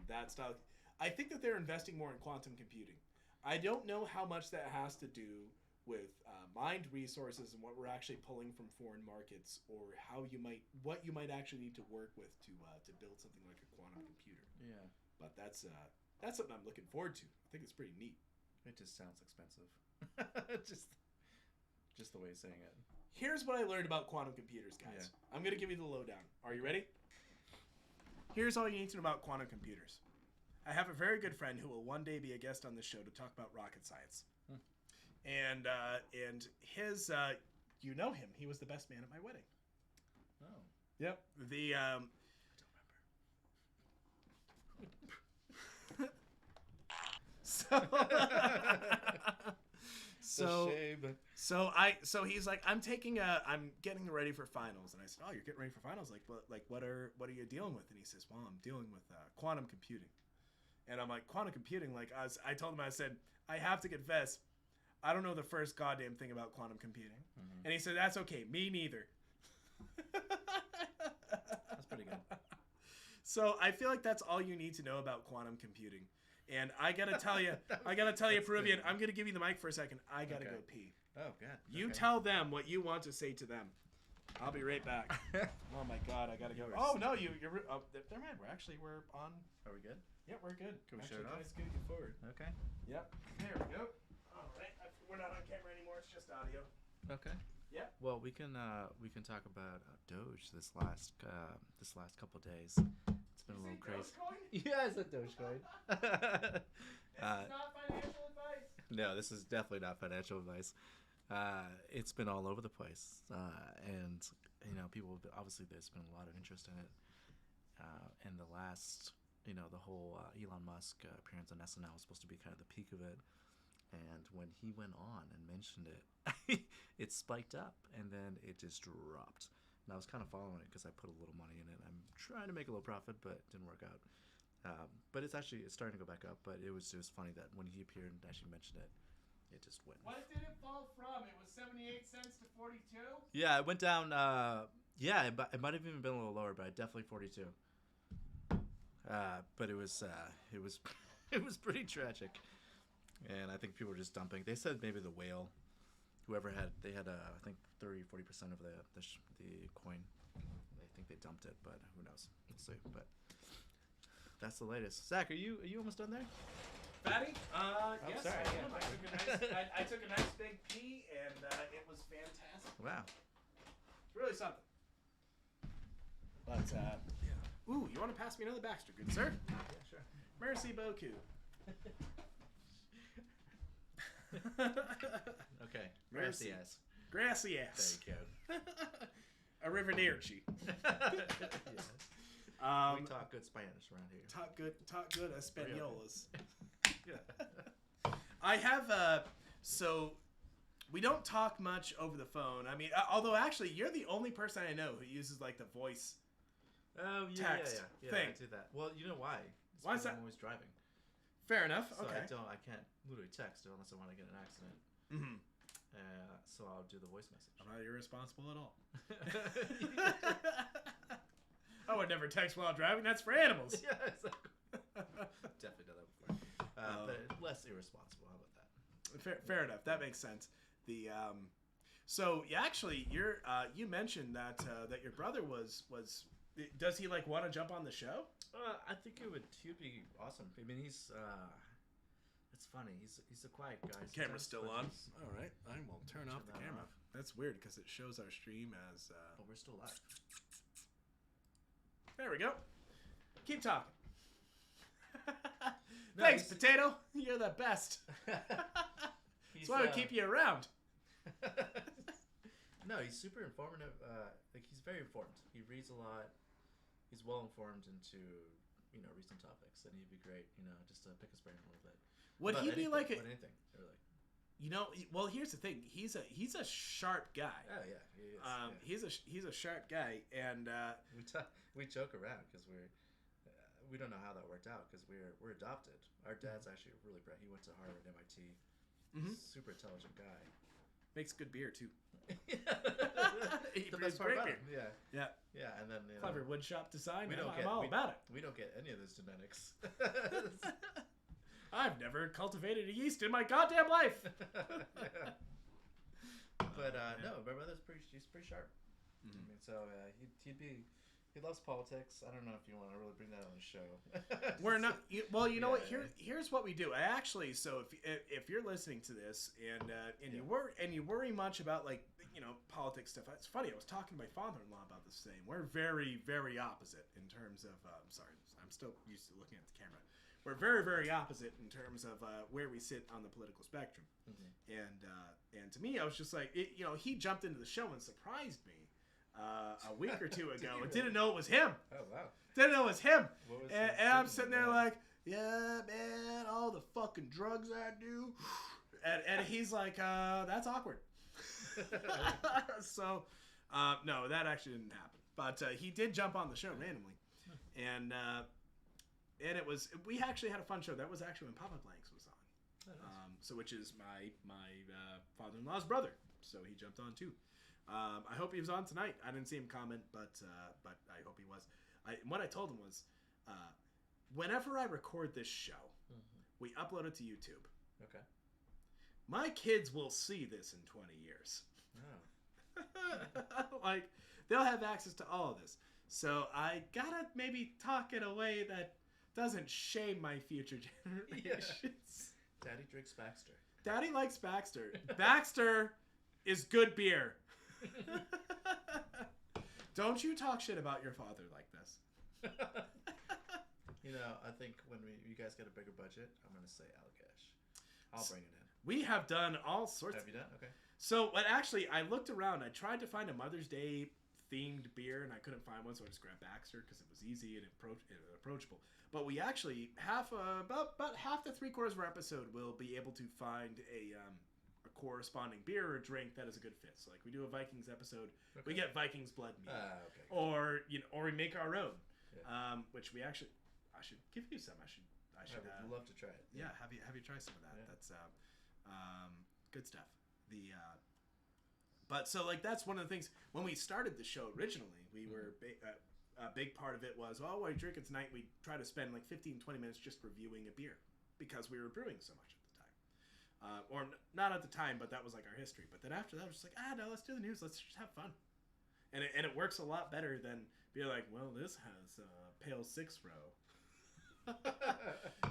that style. I think that they're investing more in quantum computing. I don't know how much that has to do with mined resources and what we're actually pulling from foreign markets, or what you might actually need to work with to build something like a quantum computer. Yeah, but that's something I'm looking forward to. I think it's pretty neat. It just sounds expensive. just the way of saying it. Here's what I learned about quantum computers, guys. Yeah. I'm going to give you the lowdown. Are you ready? Here's all you need to know about quantum computers. I have a very good friend who will one day be a guest on this show to talk about rocket science. And his, you know him. He was the best man at my wedding. Oh. Yep. I don't remember. So he's like, I'm getting ready for finals, and I said, oh, you're getting ready for finals? What are you dealing with? And he says, well, I'm dealing with quantum computing. And I'm like, quantum computing? I told him, I said, I have to confess, I don't know the first goddamn thing about quantum computing. Mm-hmm. And he said, that's okay, me neither. That's pretty good. So I feel like that's all you need to know about quantum computing. And I gotta tell you, Peruvian, I'm gonna give you the mic for a second. I gotta go pee. Oh, God. You tell them what you want to say to them. I'll be right back. Oh my God, I gotta go. Oh no, you're. Never mind. We're on. Are we good? Yeah, we're good. Can we shut it off? Let's get you forward. Okay. Yep. There we go. All right. We're not on camera anymore. It's just audio. Okay. Yeah. Well, we can talk about Doge this last couple days. It's been a little crazy. Yeah, it's a Dogecoin. This is not financial advice. No, this is definitely not financial advice. It's been all over the place, and people obviously there's been a lot of interest in it. And the last, the whole Elon Musk appearance on SNL was supposed to be kind of the peak of it. And when he went on and mentioned it, it spiked up, and then it just dropped. And I was kind of following it because I put a little money in it. I'm trying to make a little profit, but it didn't work out. But it's starting to go back up. But it was funny that when he appeared and actually mentioned it, it just went. What did it fall from? It was 78 cents to 42. Yeah, it went down. Yeah, it might have even been a little lower, but definitely 42. But it was it was pretty tragic, and I think people were just dumping. They said maybe the whale, whoever had I think 40% of the coin. I think they dumped it, but who knows? We'll see. But that's the latest. Zach, are you almost done there? Fatty? Yes, sorry, I am. yeah. I took a nice big pee, and it was fantastic. Wow. It's really something. But, yeah. Ooh, you want to pass me another Baxter, good sir? Yeah, sure. Merci beaucoup. Okay. Merci. Gracias. Gracias. There you A Arrivederci. go. We talk good Spanish around here. Talk good Españolas. I have so we don't talk much over the phone. I mean, although actually you're the only person I know who uses like the voice text yeah, thing. I do that. Well, you know why? It's Why is 'cause that? I'm always driving. Fair enough. So Okay. I can't literally text unless I want to get in an accident. Mm-hmm. So I'll do the voice message. I'm not irresponsible at all. I would never text while driving. That's for animals. Yeah, exactly. Definitely done that before. But less irresponsible. How about that? Fair enough. That makes sense. The so yeah, actually, you mentioned that that your brother was. Does he like want to jump on the show? I think he'd be awesome. I mean, he's it's funny. He's a quiet guy. Camera's still but on. he's- All right, I will turn off the that camera. off. That's weird because it shows our stream as. Oh, we're still live. There we go. Keep talking. No, Thanks, he's- Potato. You're the best. That's why we keep you around. No, he's super informative. Like he's very informed. He reads a lot. He's well informed into recent topics, and he'd be great. Just to pick his brain a little bit. Would About he be anything, like a? about anything? Really. Well, here's the thing. He's a sharp guy. Oh yeah, he is. Yeah. He's a sharp guy, and We joke around because we don't know how that worked out because we're adopted. Our dad's actually really bright. He went to Harvard, MIT. Super intelligent guy. makes good beer too. The best part about it. Yeah. And then Clever woodshop design. We don't I'm all about it. We don't get any of this genetics. I've never cultivated a yeast in my goddamn life. But no, my brother's he's pretty sharp. I mean, so he loves politics. I don't know if you want to really bring that on the show. We're not. Well, you know what? Here's what we do. I actually. So if you're listening to this and you worry much about like politics stuff, it's funny. I was talking to my father-in-law about this thing. We're very very opposite in terms of. Sorry, I'm still used to looking at the camera. We're very very opposite in terms of where we sit on the political spectrum. And to me, I was just like, he jumped into the show and surprised me. A week or two ago, and didn't know it was him. Oh wow! Didn't know it was him. And I'm sitting there like, yeah, man, all the fucking drugs I do, and he's like, that's awkward. So, no, that actually didn't happen. But he did jump on the show randomly, and it was we actually had a fun show. That was actually when Papa Blanks was on. Oh, nice. So which is my father-in-law's brother. So he jumped on too. I hope he was on tonight. I didn't see him comment, but I hope he was. What I told him was, whenever I record this show, we upload it to YouTube. Okay. My kids will see this in 20 years. Oh. Like, they'll have access to all of this. So I gotta maybe talk in a way that doesn't shame my future generations. Daddy drinks Baxter. Daddy likes Baxter. Baxter is good beer. Don't you talk shit about your father like this. I think when you guys get a bigger budget, I'm gonna say Allagash. I'll bring it in. We have done all sorts. Have you done? Okay. So, but actually, I looked around. I tried to find a Mother's Day themed beer, and I couldn't find one, so I just grabbed Baxter because it was easy and approachable. But we actually about half to 3/4 of our episode will be able to find a corresponding beer or drink that is a good fit. So like we do a Vikings episode, we get Vikings blood mead, Okay. or we make our own, Yeah. which we actually I should give you some. I should I would love to try it. have you try some of that. Yeah. That's Good stuff. But so like that's one of the things when we started the show originally, we were a big part of it was, oh, we're drinking tonight. We try to spend like 15, 20 minutes just reviewing a beer because we were brewing so much at the time. Or not at the time, but that was like our history. But then after that, I was just like, no, let's do the news. Let's just have fun. And it works a lot better than being like, well, this has pale 6 row.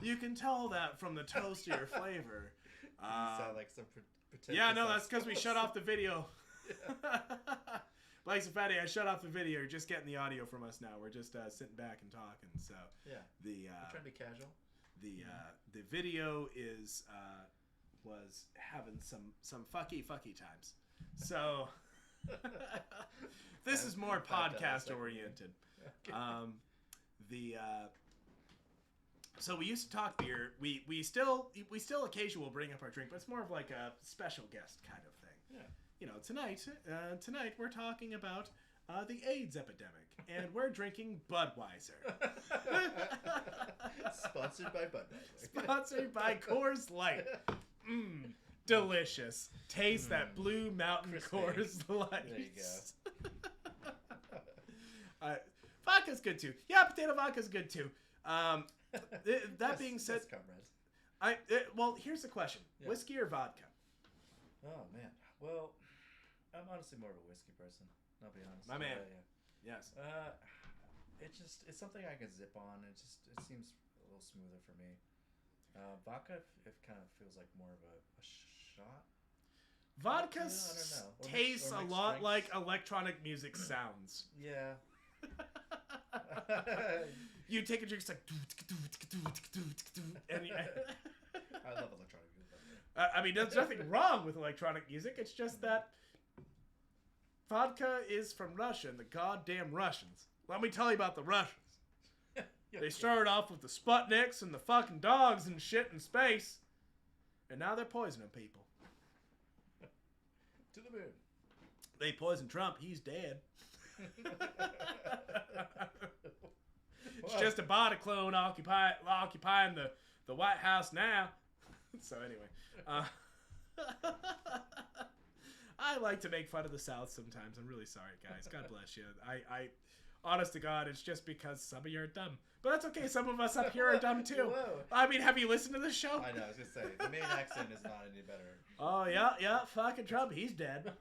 You can tell that from the toastier flavor. You sound like some pretentious. Yeah, no, that's because we shut off the video. Yeah. Blanks and Fattie, I shut off the video. You're just getting the audio from us now. We're just sitting back and talking. So yeah, we're trying to be casual. The video was having some fucky times. So this is more podcast oriented. Okay. So we used to talk beer. We still occasionally will bring up our drink, but it's more of like a special guest kind of thing. Yeah. You know, tonight we're talking about the AIDS epidemic, and we're drinking Budweiser. Sponsored by Budweiser. Sponsored by Coors Light. Delicious. Taste that Blue Mountain crispy. Coors Light. There you go. Vodka's good too. Yeah, potato vodka's good too. That being said, well, here's the question: whiskey or vodka? Oh man, well, I'm honestly more of a whiskey person. I'll be honest. My man. Yeah. Yes. It's something I can zip on. It seems a little smoother for me. Vodka, it kind of feels like more of a shot. Vodka tastes a lot drinks. like electronic music sounds. Yeah. You take a drink, it's like, and I love electronic music. I mean, there's nothing wrong with electronic music. It's just that vodka is from Russia, and the goddamn Russians. Let me tell you about the Russians. They started off with the Sputniks and the fucking dogs and shit in space, and now they're poisoning people. To the moon. They poisoned Trump. He's dead. It's just a body clone occupying the White House now. So anyway, I like to make fun of the South sometimes. I'm really sorry, guys. God bless you. I honest to God, it's just because some of you are dumb. But that's okay. Some of us up here are dumb too. Whoa. I mean, have you listened to this show? I know. I was gonna say the main accent is not any better. Oh yeah. Fucking Trump, he's dead.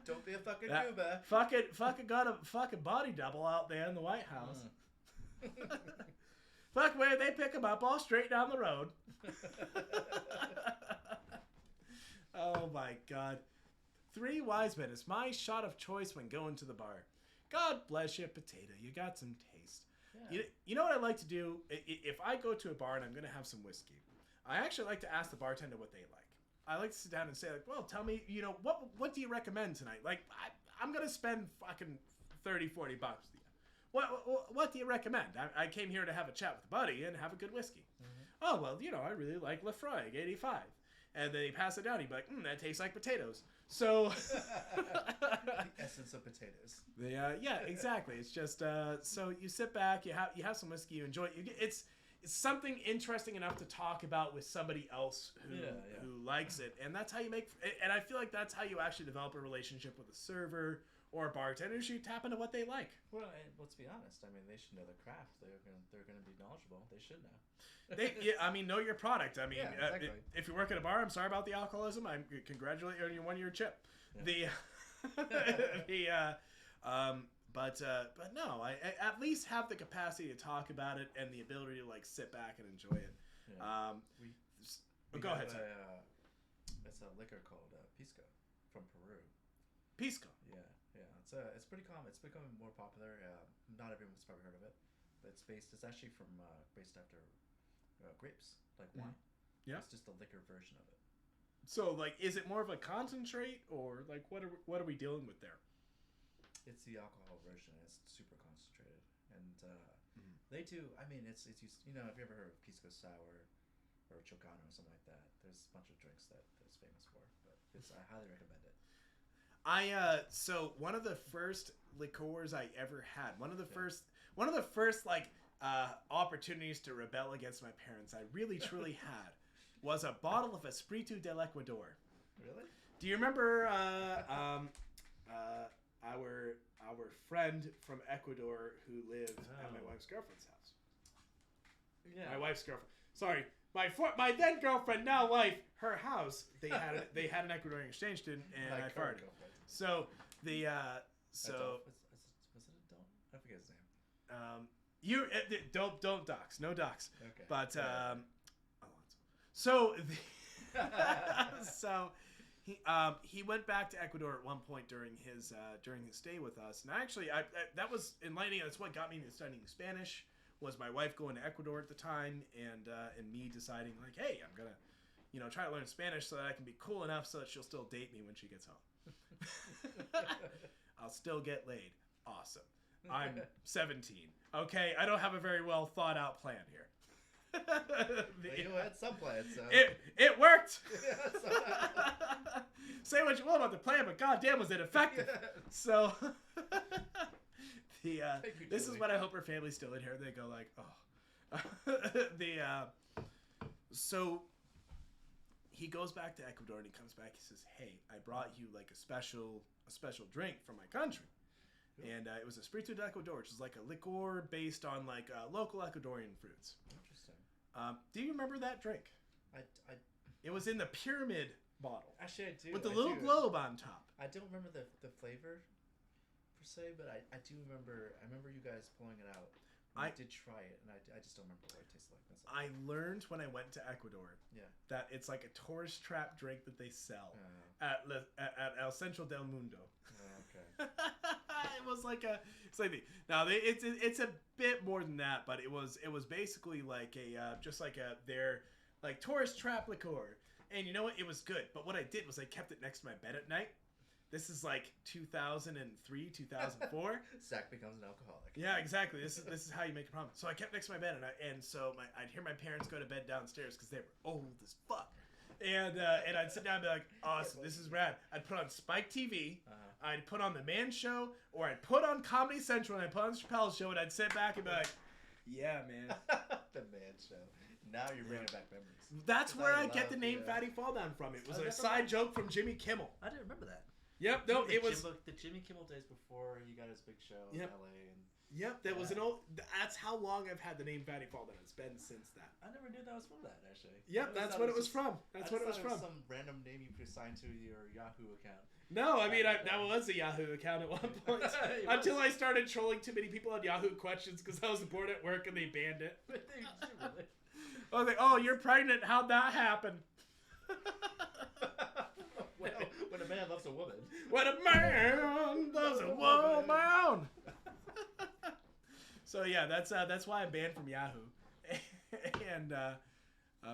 Don't be a fucking Cuba. Fucking got a fucking body double out there in the White House. Fuck, where they pick him up all straight down the road. Oh my God. 3 Wise Men is my shot of choice when going to the bar. God bless you, potato. You got some taste. Yeah. You know what I like to do? If I go to a bar and I'm going to have some whiskey, I actually like to ask the bartender what they like. I like to sit down and say, like, well, tell me, what do you recommend tonight? Like, I'm going to spend fucking $30, $40 with you. What do you recommend? I came here to have a chat with a buddy and have a good whiskey. Mm-hmm. Oh, well, I really like Lefroy 85. And then he pass it down. He'd be like, that tastes like potatoes. So the essence of potatoes. Yeah, exactly. It's just so you sit back, you have some whiskey, you enjoy it. It's something interesting enough to talk about with somebody else who likes it, and that's how you make. And I feel like that's how you actually develop a relationship with a server or a bartender. You tap into what they like. Well, and let's be honest. I mean, they should know the craft. They're gonna be knowledgeable. They should know. Know your product. I mean, exactly. If you work at a bar, I'm sorry about the alcoholism. I congratulate you on your 1-year chip. Yeah. But no, I at least have the capacity to talk about it and the ability to like sit back and enjoy it. Yeah. Go ahead. It's a liquor called Pisco from Peru. Pisco. Yeah. It's pretty common. It's becoming more popular. Not everyone's probably heard of it, but it's actually based after grapes, like wine. Yeah. It's just the liquor version of it. So, like, is it more of a concentrate, or like what are we dealing with there? It's the alcohol version. It's super concentrated, and they do. I mean, it's used. Have you ever heard of Pisco Sour or Chocano or something like that? There's a bunch of drinks that it's famous for, but I highly recommend it. So one of the first liqueurs I ever had, one of the first like opportunities to rebel against my parents I really truly had was a bottle of Espiritu del Ecuador. Really? Do you remember our friend from Ecuador who lived at my wife's girlfriend's house? Yeah. My wife's girlfriend. Sorry, my then girlfriend, now wife. Her house. They had an Ecuadorian exchange student, and I farted. So the so. Was it Adolf? I forget his name. You don't dox. No dox. Okay. But so so he went back to Ecuador at one point during his stay with us, and actually I that was enlightening. That's what got me into studying Spanish. Was my wife going to Ecuador at the time, and me deciding like, hey, I'm gonna try to learn Spanish so that I can be cool enough so that she'll still date me when she gets home. I'll still get laid. Awesome. I'm 17. Okay, I don't have a very well thought out plan here. You had some plans, so it worked. Say what you will about the plan, but goddamn was it effective. So this is what I hope her family's still in here. They go like, oh. So he goes back to Ecuador and he comes back. He says, "Hey, I brought you like a special drink from my country." And it was a Espiritu de Ecuador, which is like a liqueur based on like local Ecuadorian fruits. Interesting. Do you remember that drink? It was in the pyramid bottle. Actually, I do. With the little globe on top. I don't remember the flavor per se, but I do remember. I remember you guys pulling it out. I did try it, and I just don't remember what it tasted like. That's all. I learned when I went to Ecuador that it's like a tourist trap drink that they sell at El Centro del Mundo. Okay. It was like it's a bit more than that, but it was basically like their like tourist trap liqueur. And you know what? It was good. But what I did was I kept it next to my bed at night. This is like 2003, 2004. Zach becomes an alcoholic. Yeah, exactly. This is how you make a problem. So I kept next to my bed, and so I'd hear my parents go to bed downstairs because they were old as fuck. And I'd sit down and be like, awesome, this is rad. I'd put on Spike TV, I'd put on The Man Show, or I'd put on Comedy Central, and I'd put on Chappelle's Show, and I'd sit back and be like, yeah, man. The Man Show. Now you're bringing back memories. That's where I get the name Fatty Fall Down from. It was a side joke from Jimmy Kimmel. I didn't remember that. Yep, no, it was the Jimmy Kimmel days before he got his big show in LA. Yep, that was an old. That's how long I've had the name Fatty Fall Down. It's been since that. I never knew that was from that, actually. Yep, that's what it was from. That's what it was from. Some random name you assigned to your Yahoo account. No, I mean that was a Yahoo account at one point until I started trolling too many people on Yahoo questions because I was bored at work and they banned it. Really? I was like, "Oh, you're pregnant? How'd that happen?" When a man loves a woman. When a man loves a woman. So yeah, that's why I'm banned from Yahoo. And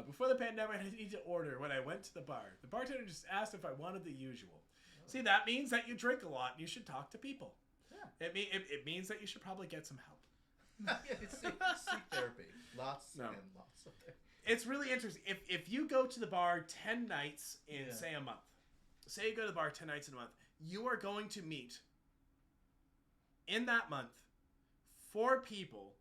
before the pandemic, I need to order. When I went to the bar, the bartender just asked if I wanted the usual. See, that means that you drink a lot and you should talk to people. Yeah. It means that you should probably get some help. Seek therapy. Lots and lots of therapy. It's really interesting. If you go to the bar 10 nights in, say, a month. Say you go to the bar 10 nights in a month. You are going to meet, in that month, 4 people,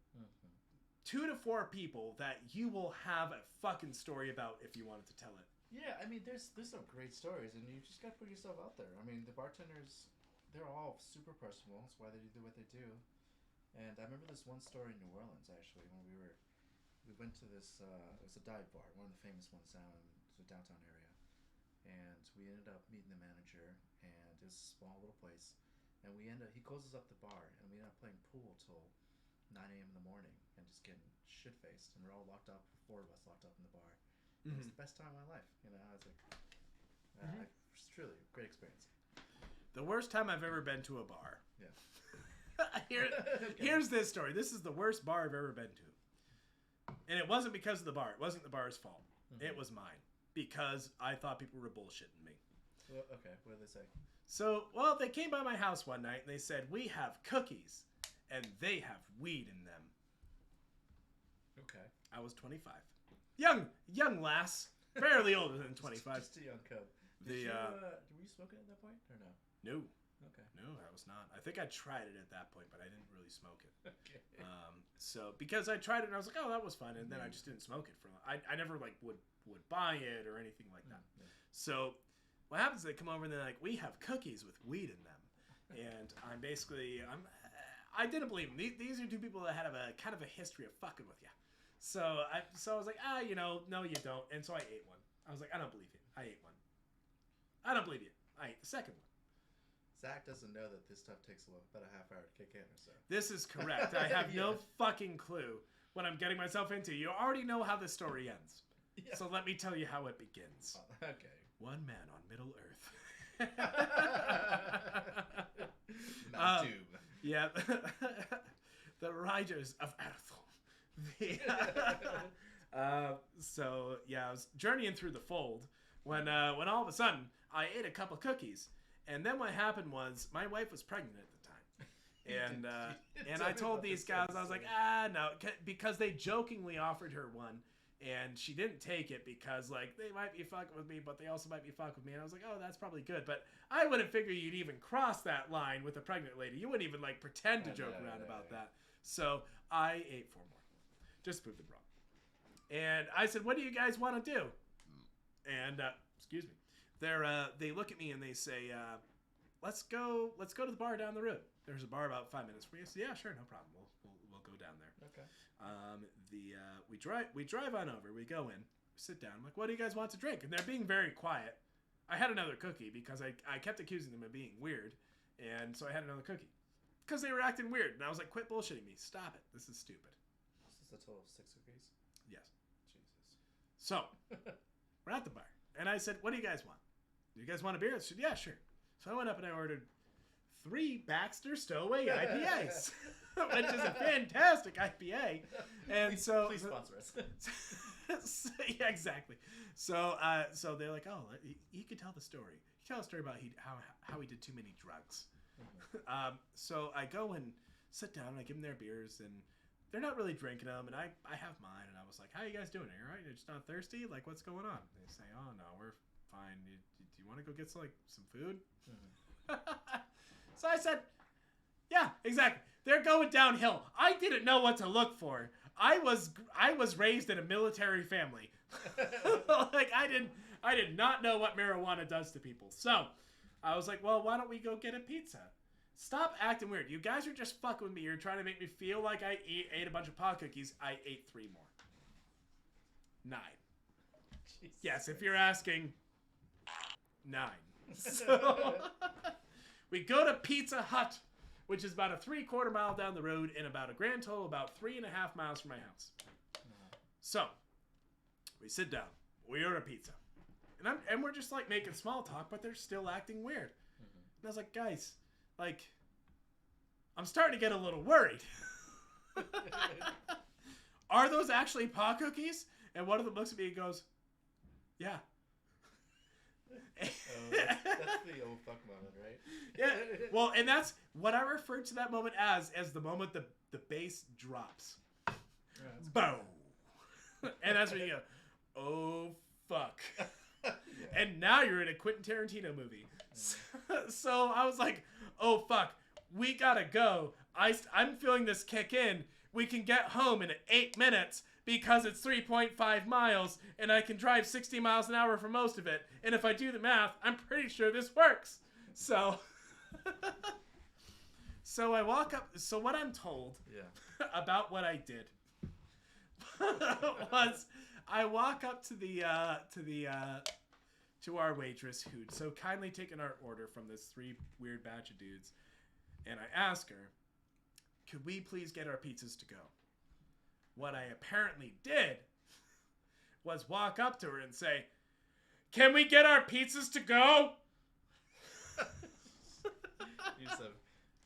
2 to 4 people that you will have a fucking story about if you wanted to tell it. Yeah, I mean, there's some great stories, and you just gotta put yourself out there. I mean, the bartenders, they're all super personable. That's why they do what they do. And I remember this one story in New Orleans, actually, when we went to this, it was a dive bar, one of the famous ones down in the downtown area. And we ended up meeting the manager, and it was a small little place. And he closes up the bar, and we ended up playing pool till 9 a.m. in the morning, and just getting shit-faced. And we're all locked up, 4 of us locked up in the bar. It was the best time of my life. You know, I was like, it's truly a great experience. The worst time I've ever been to a bar. Yeah. Here's this story. This is the worst bar I've ever been to. And it wasn't because of the bar. It wasn't the bar's fault. It was mine. Because I thought people were bullshitting me. Well, okay, what did they say? So, they came by my house one night and they said, we have cookies and they have weed in them. Okay. I was 25. Young lass. Barely older than 25. Just a young cub. Were you smoking at that point or no? No. Okay. No, I was not. I think I tried it at that point, but I didn't really smoke it. Okay. So because I tried it and I was like, oh, that was fun, and then I just didn't smoke it for long. I never would would buy it or anything like that. Yeah. So what happens is they come over and they're like, we have cookies with weed in them. And I didn't believe them. These are two people that had a kind of a history of fucking with you. So I was like, no, you don't. And so I ate one. I was like, I don't believe you. I ate one. I don't believe you. I ate the second one. Zach doesn't know that this stuff takes about a half hour to kick in or so. This is correct. I have no fucking clue what I'm getting myself into. You already know how the story ends. Yeah. So let me tell you how it begins. Okay. One man on Middle Earth. Tube. Yeah. The Riders of Earth. So yeah, I was journeying through the fold when all of a sudden I ate a couple cookies, and then what happened was my wife was pregnant at the time, and I told these guys, I was like, no, because they jokingly offered her one, and she didn't take it because like they might be fucking with me, but they also might be fucking with me, and I was like, oh, that's probably good, but I wouldn't figure you'd even cross that line with a pregnant lady. You wouldn't even like pretend to joke around about that. So I ate 4 more, just to prove them wrong. And I said, what do you guys want to do? And excuse me, they look at me and they say, let's go to the bar down the road. There's a bar about 5 minutes from you. I said, yeah, sure, no problem. We'll go down there. Okay. We drive on over. We go in, sit down. I'm like, what do you guys want to drink? And they're being very quiet. I had another cookie because I kept accusing them of being weird, and so I had another cookie because they were acting weird. And I was like, quit bullshitting me. Stop it. This is stupid. Is this a total of 6 cookies? Yes. Jesus. So we're at the bar, and I said, what do you guys want? Do you guys want a beer? I said, yeah, sure. So I went up and I ordered 3 Baxter Stowaway IPAs, which is a fantastic IPA. And please sponsor us. Yeah, exactly. So they're like, oh, he could tell the story. He tell a story about how he did too many drugs. Mm-hmm. So I go and sit down and I give them their beers, and they're not really drinking them, and I have mine, and I was like, how are you guys doing? Are you all right? You're just not thirsty? Like, what's going on? They say, oh, no, we're fine. Do you want to go get some food? Mm-hmm. So I said, yeah, exactly. They're going downhill. I didn't know what to look for. I was raised in a military family. Like I did not know what marijuana does to people. So I was like, well, why don't we go get a pizza? Stop acting weird. You guys are just fucking with me. You're trying to make me feel like I ate a bunch of pot cookies. I ate 3 more. 9. Jesus. Yes, if you're asking, 9. So we go to Pizza Hut, which is about a 3/4 mile down the road and about a grand total about 3.5 miles from my house. So we sit down. We order pizza. And we're just like making small talk, but they're still acting weird. Mm-hmm. And I was like, guys, like, I'm starting to get a little worried. Are those actually pot cookies? And one of them looks at me and goes, yeah. That's the old fuck moment, right? Yeah. Well, and that's what I refer to that moment as the moment the bass drops. Boom. And that's when you go, oh, fuck. Yeah. And now you're in a Quentin Tarantino movie. So I was like, oh, fuck. We gotta go. I'm feeling this kick in. We can get home in 8 minutes because it's 3.5 miles and I can drive 60 miles an hour for most of it. And if I do the math, I'm pretty sure this works. So, so I walk up. So what I'm told about what I did was I walk up to our waitress who'd so kindly taken our order from this 3 weird batch of dudes. And I ask her, could we please get our pizzas to go? What I apparently did was walk up to her and say, can we get our pizzas to go? You just have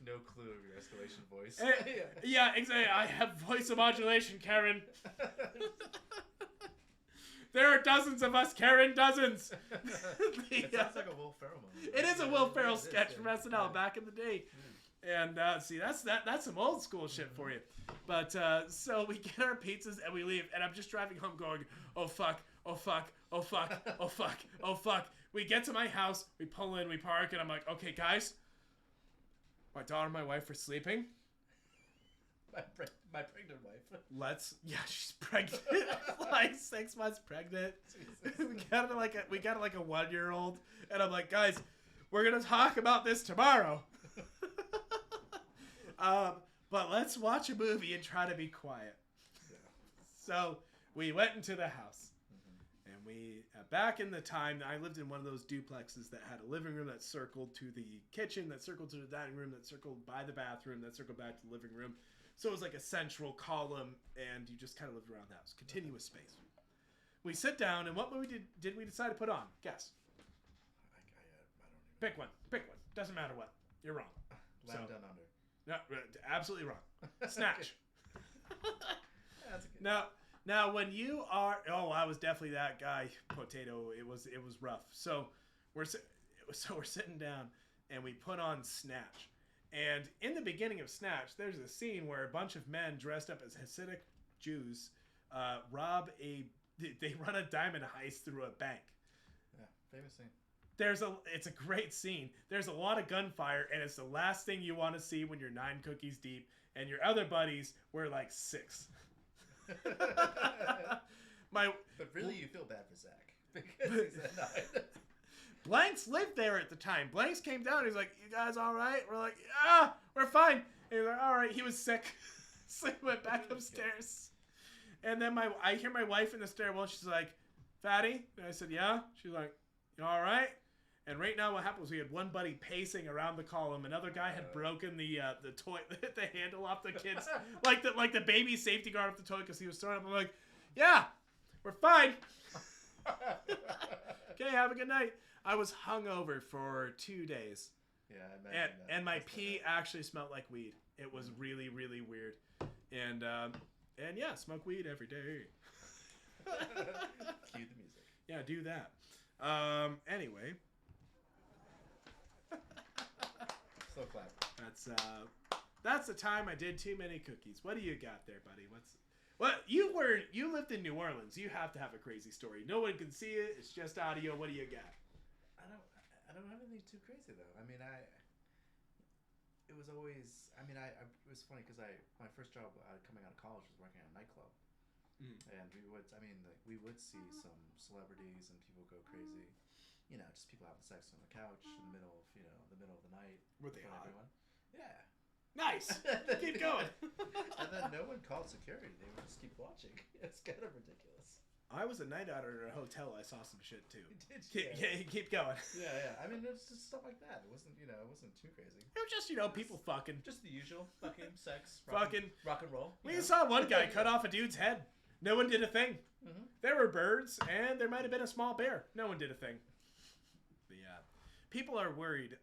no clue of your escalation voice. Yeah, exactly. I have voice modulation, Karen. There are dozens of us, Karen, dozens. It sounds like a Will Ferrell movie. It is a Will Ferrell sketch from SNL back in the day. And see, that's some old school shit for you. But so we get our pizzas and we leave, and I'm just driving home going, oh fuck, oh fuck, oh fuck, oh fuck, oh fuck. We get to my house, we pull in, we park, and I'm like, okay, guys, my daughter and my wife are sleeping. My My pregnant wife. She's pregnant. Like 6 months pregnant. we got like a 1-year-old, and I'm like, guys, we're gonna talk about this tomorrow. But let's watch a movie and try to be quiet. Yeah. So we went into the house, and we back in the time I lived in one of those duplexes that had a living room that circled to the kitchen, that circled to the dining room, that circled by the bathroom, that circled back to the living room. So it was like a central column, and you just kind of lived around the house. Continuous space. We sit down, and what movie did we decide to put on? Guess. I don't even. Pick one. Pick one. Doesn't matter what. You're wrong. Down Under. No, absolutely wrong. Snatch. That's a good. Now when you are, I was definitely that guy. Potato. It was rough. So we're sitting down, and we put on Snatch. And in the beginning of Snatch, there's a scene where a bunch of men dressed up as Hasidic Jews they run a diamond heist through a bank. Yeah, famous scene. It's a great scene. There's a lot of gunfire, and it's the last thing you want to see when you're 9 cookies deep, and your other buddies were like 6. But really, you feel bad for Zach because he's at 9. Blanks lived there at the time. Blanks came down. He's like, "You guys all right?" We're like, "Yeah, we're fine." And he's like, "All right." He was sick, so he went back upstairs. And then I hear my wife in the stairwell. She's like, "Fatty?" And I said, "Yeah." She's like, "You all right?" And right now, what happened was we had one buddy pacing around the column. Another guy had broken the toy, the handle off the kids, like the baby safety guard off the toy because he was throwing up. I'm like, "Yeah, we're fine." Okay, have a good night. I was hungover for 2 days. Yeah, I imagine that. And my pee actually smelled like weed. It was really, really weird. And yeah, smoke weed every day. Cue the music. Yeah, do that. Anyway. Slow clap. That's the time I did too many cookies. What do you got there, buddy? You lived in New Orleans. You have to have a crazy story. No one can see it. It's just audio. What do you got? I don't have anything too crazy though. I mean, it was always. I mean, it was funny because my first job coming out of college was working at a nightclub, and we would see some celebrities and people go crazy. You know, just people having sex on the couch in the middle of the night. Were they hot? Everyone. Yeah. Nice. Keep going. And then no one called security. They would just keep watching. It's kind of ridiculous. I was a night outer at a hotel. I saw some shit too. Did you? Keep going. Yeah. I mean, it was just stuff like that. It wasn't too crazy. It was just, people fucking. Just the usual fucking sex, rock and roll. We saw one guy cut off a dude's head. No one did a thing. Mm-hmm. There were birds, and there might have been a small bear. No one did a thing. People are worried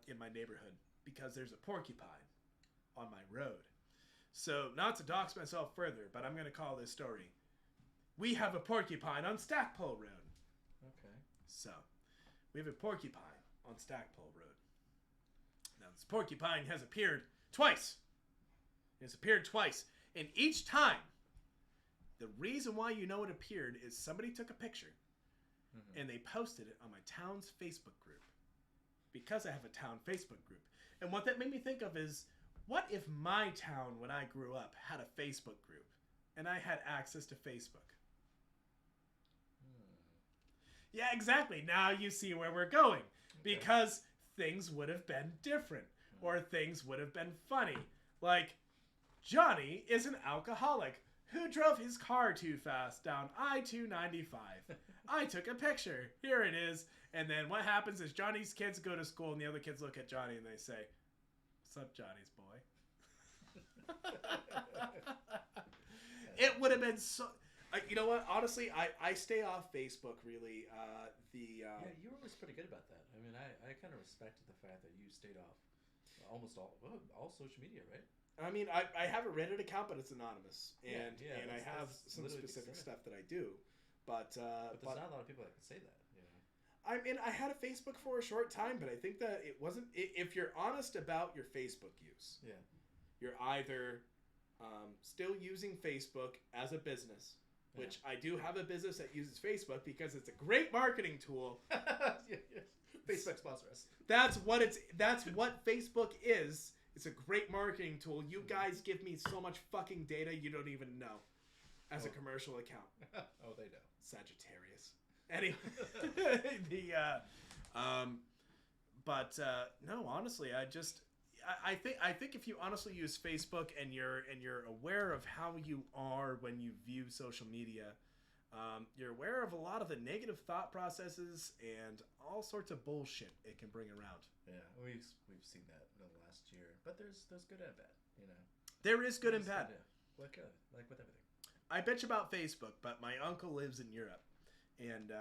in my neighborhood because there's a porcupine on my road. So, not to dox myself further, but I'm going to call this story. We have a porcupine on Stackpole Road. Okay. So, we have a porcupine on Stackpole Road. Now, this porcupine has appeared twice. It's appeared twice. And each time, the reason why you know it appeared is somebody took a picture and they posted it on my town's Facebook group. Because I have a town Facebook group. And what that made me think of is, what if my town, when I grew up, had a Facebook group and I had access to Facebook? Yeah, exactly. Now you see where we're going. Because things would have been different. Or things would have been funny. Like, Johnny is an alcoholic who drove his car too fast down I-295. I took a picture. Here it is. And then what happens is Johnny's kids go to school and the other kids look at Johnny and they say, "What's up, Johnny's boy?" It would have been so... you know what? Honestly, I stay off Facebook, really. Yeah, you were always pretty good about that. I mean, I kind of respected the fact that you stayed off almost all social media, right? I mean, I have a Reddit account, but it's anonymous. And I have that's some literally specific concerning. stuff that I do. But there's not a lot of people that can say that. I mean, I had a Facebook for a short time, but I think that it wasn't... If you're honest about your Facebook use, you're either still using Facebook as a business, which I do have a business that uses Facebook because it's a great marketing tool. Facebook sponsor us. That's what Facebook is It's a great marketing tool. You guys give me so much fucking data you don't even know as a commercial account. Oh, they know. Sagittarius. Anyway, no, honestly, I think if you honestly use Facebook and you're aware of how you are when you view social media, you're aware of a lot of the negative thought processes and all sorts of bullshit it can bring around. Yeah, we've seen that in the last year, but there's good and bad, you know. There is good and bad. Yeah. Like with everything. I bitch about Facebook, but my uncle lives in Europe, and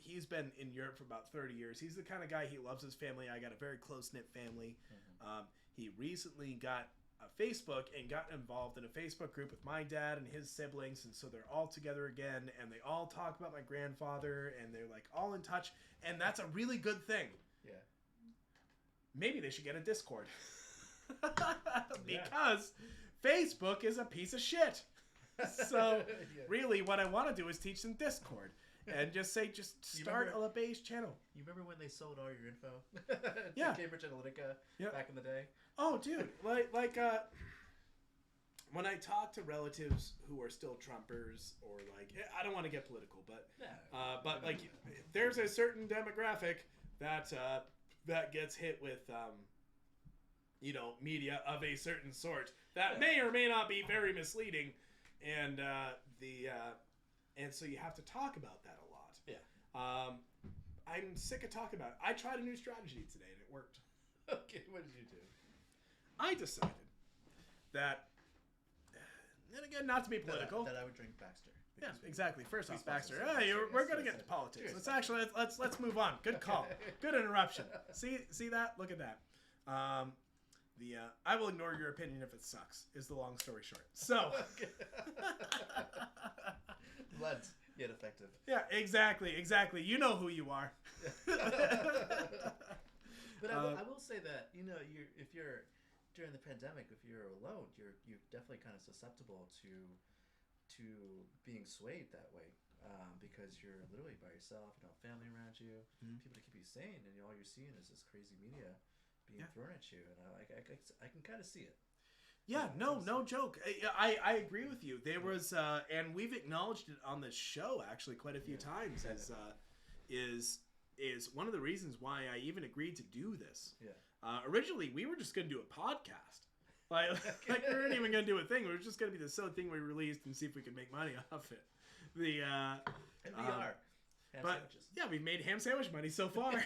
he's been in Europe for about 30 years. He's the kind of guy, he loves his family. I got a very close-knit family. Mm-hmm. He recently got a Facebook and got involved in a Facebook group with my dad and his siblings, and so they're all together again, and they all talk about my grandfather, and they're like all in touch, and that's a really good thing. Yeah. Maybe they should get a Discord. Because Facebook is a piece of shit. So really what I want to do is teach them Discord and just start a base channel. You remember when they sold all your info to Cambridge Analytica back in the day? Oh, dude, like when I talk to relatives who are still Trumpers, or like, I don't want to get political, but like there's a certain demographic that gets hit with media of a certain sort that may or may not be very misleading. And and so you have to talk about that a lot. Yeah. I'm sick of talking about it. I tried a new strategy today and it worked. Okay, what did you do? I decided that, and again, not to be political, that I would drink Baxter. Yeah, exactly. First off, Baxter. Baxter. We're gonna get into politics. Let's move on. Good call. Good interruption. See that? Look at that. I will ignore your opinion if it sucks, is the long story short. So blunt yet effective. Yeah, exactly. You know who you are. But I will say that, if you're during the pandemic, if you're alone, you're definitely kind of susceptible to being swayed that way, because you're literally by yourself, family around you, people to keep you sane, and all you're seeing is this crazy media being thrown at you, and I can kind of see it. Yeah, no joke. I agree with you. There was, and we've acknowledged it on this show actually quite a few times, as is one of the reasons why I even agreed to do this. Yeah. Originally, we were just going to do a podcast. Like we weren't even going to do a thing. It was just going to be the silly thing we released and see if we could make money off it. And we are. Ham sandwiches. Yeah, we've made ham sandwich money so far.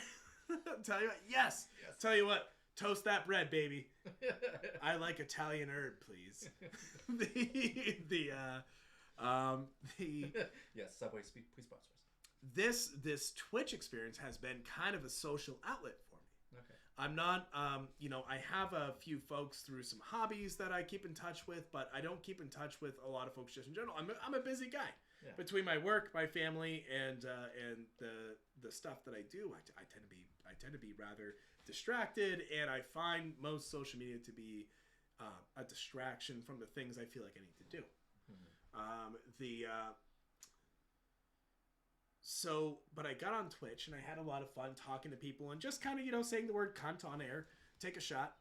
Tell you what, yes. Tell you what, toast that bread, baby. I like Italian herb, please. Yes, Subway, please sponsor us. This Twitch experience has been kind of a social outlet for me. Okay. I'm not, I have a few folks through some hobbies that I keep in touch with, but I don't keep in touch with a lot of folks just in general. I'm a busy guy. Yeah. Between my work, my family, and the stuff that I do, I tend to be rather distracted, and I find most social media to be a distraction from the things I feel like I need to do. But I got on Twitch and I had a lot of fun talking to people and just kind of, saying the word cunt on air, take a shot.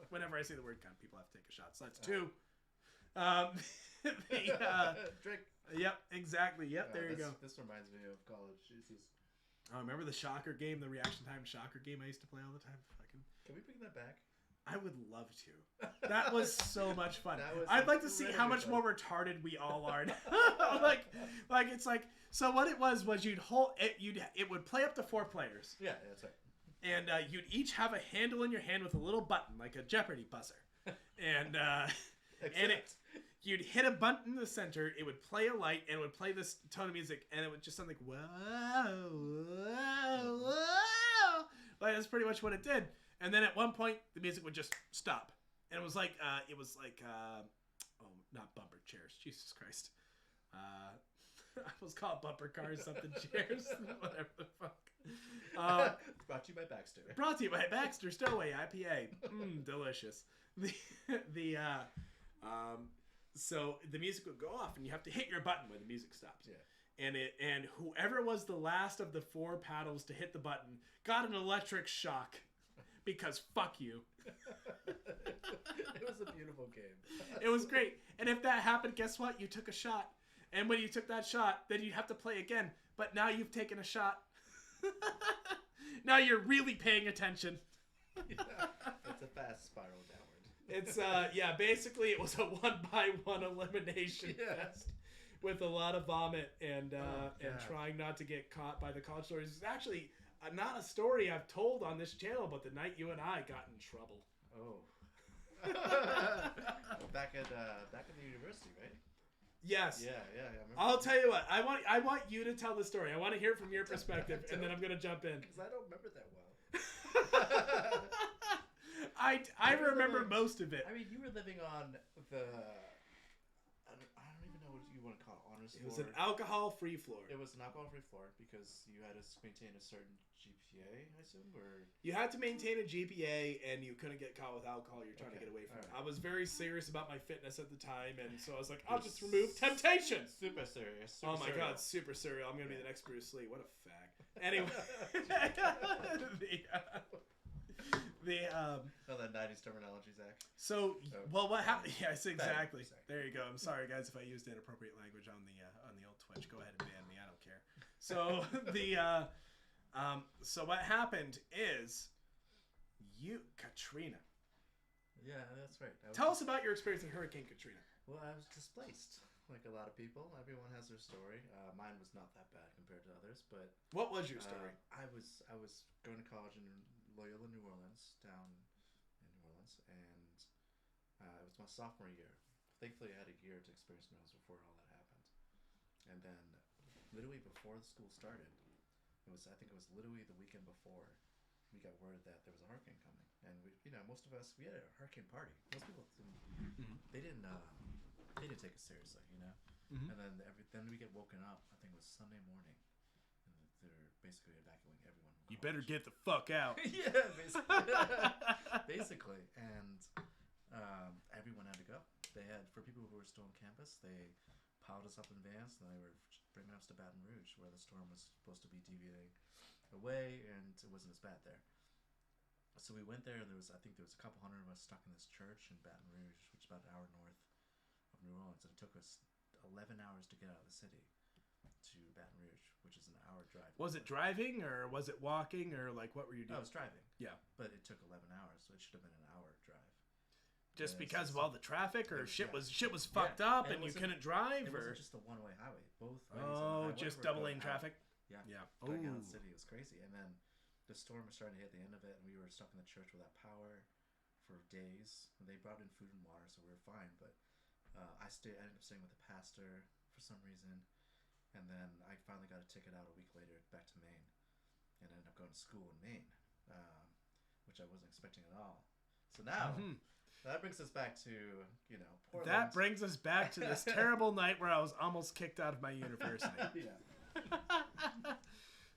Whenever I say the word cunt, people have to take a shot. So that's two. Drink. Yep, exactly. Yep, there you go. This reminds me of college. Jesus. Oh, remember the Shocker game, the reaction time Shocker game I used to play all the time? Can we bring that back? I would love to. That was so much fun. I'd like to see how much more retarded we all are now. like it's like, so what it was you'd hold it, it would play up to 4 players. Yeah, that's right. And you'd each have a handle in your hand with a little button, like a Jeopardy buzzer. And you'd hit a button in the center, it would play a light, and it would play this tone of music, and it would just sound like, whoa, whoa, whoa. Like, that's pretty much what it did. And then at one point, the music would just stop. And it was like, not bumper chairs, Jesus Christ. I was called bumper cars, something chairs, whatever the fuck. Brought to you by Baxter. Brought to you by Baxter Stowaway IPA. Delicious. So the music would go off, and you have to hit your button when the music stops. Yeah. And whoever was the last of the 4 paddles to hit the button got an electric shock, because fuck you. It was a beautiful game. It was great. And if that happened, guess what? You took a shot. And when you took that shot, then you have to play again. But now you've taken a shot. Now you're really paying attention. Yeah, it's a fast spiral downward. It's basically it was a 1-by-1 elimination fest with a lot of vomit and trying not to get caught by the college stories. It's actually not a story I've told on this channel, but the night you and I got in trouble. Oh. back at the university, right? Yes. Yeah. I remember. I'll tell you what. I want you to tell the story. I want to hear it from your perspective, and then I'm gonna jump in. Because I don't remember that well. I remember most of it. I mean, you were living on the. I don't even know what you want to call it. Honors It floor. was an alcohol-free floor. It was an alcohol-free floor because you had to maintain a certain GPA, I assume, or You had to maintain a GPA, and you couldn't get caught with alcohol. You're trying to get away from it. Right. I was very serious about my fitness at the time, and so I was like, I'll just remove temptation. Super serious. Oh my god, super cereal. I'm gonna be the next Bruce Lee. What a fag. Anyway, Oh, that 90s terminology, Zach. So, well, what happened? Yes, exactly. Sorry. There you go. I'm sorry, guys, if I used inappropriate language on the old Twitch. Go ahead and ban me. I don't care. So so what happened is Katrina. Yeah, that's right. Tell us about your experience in Hurricane Katrina. Well, I was displaced, like a lot of people. Everyone has their story. Mine was not that bad compared to others, but What was your story? I was going to college in Loyola, New Orleans, down in New Orleans, and it was my sophomore year. Thankfully, I had a year to experience New Orleans before all that happened. And then, literally before the school started, I think it was literally the weekend before, we got word that there was a hurricane coming, and most of us, we had a hurricane party. Most people didn't. Mm-hmm. They didn't take it seriously, Mm-hmm. And then we get woken up. I think it was Sunday morning, and they're basically evacuating everyone. You better get the fuck out. Yeah, basically, and everyone had to go. They had, for people who were still on campus, they piled us up in vans, and they were bringing us to Baton Rouge, where the storm was supposed to be deviating away, and it wasn't as bad there. So we went there, and I think there was a couple hundred of us stuck in this church in Baton Rouge, which is about an hour north of New Orleans, and it took us 11 hours to get out of the city to Baton Rouge, which is an hour drive. Was it driving, or was it walking, or like what were you doing? No, it was driving. Yeah. But it took 11 hours, so it should have been an hour drive. Just Yeah, because of it's- all the traffic, or Yeah. shit was fucked up, And and it you wasn't- couldn't drive, It or wasn't just a one-way highway. Both ways. oh, just double lane traffic. Yeah. Yeah. Going out of Ooh. the city, it was crazy. And then the storm was starting to hit the end of it, and we were stuck in the church without power for days. And they brought in food and water, so we were fine. But I ended up staying with the pastor for some reason, and then I finally got a ticket out a week later back to Maine, and ended up going to school in Maine, which I wasn't expecting at all. So now. Mhm. That brings us back to, Portland. That brings us back to this terrible night where I was almost kicked out of my university. Yeah.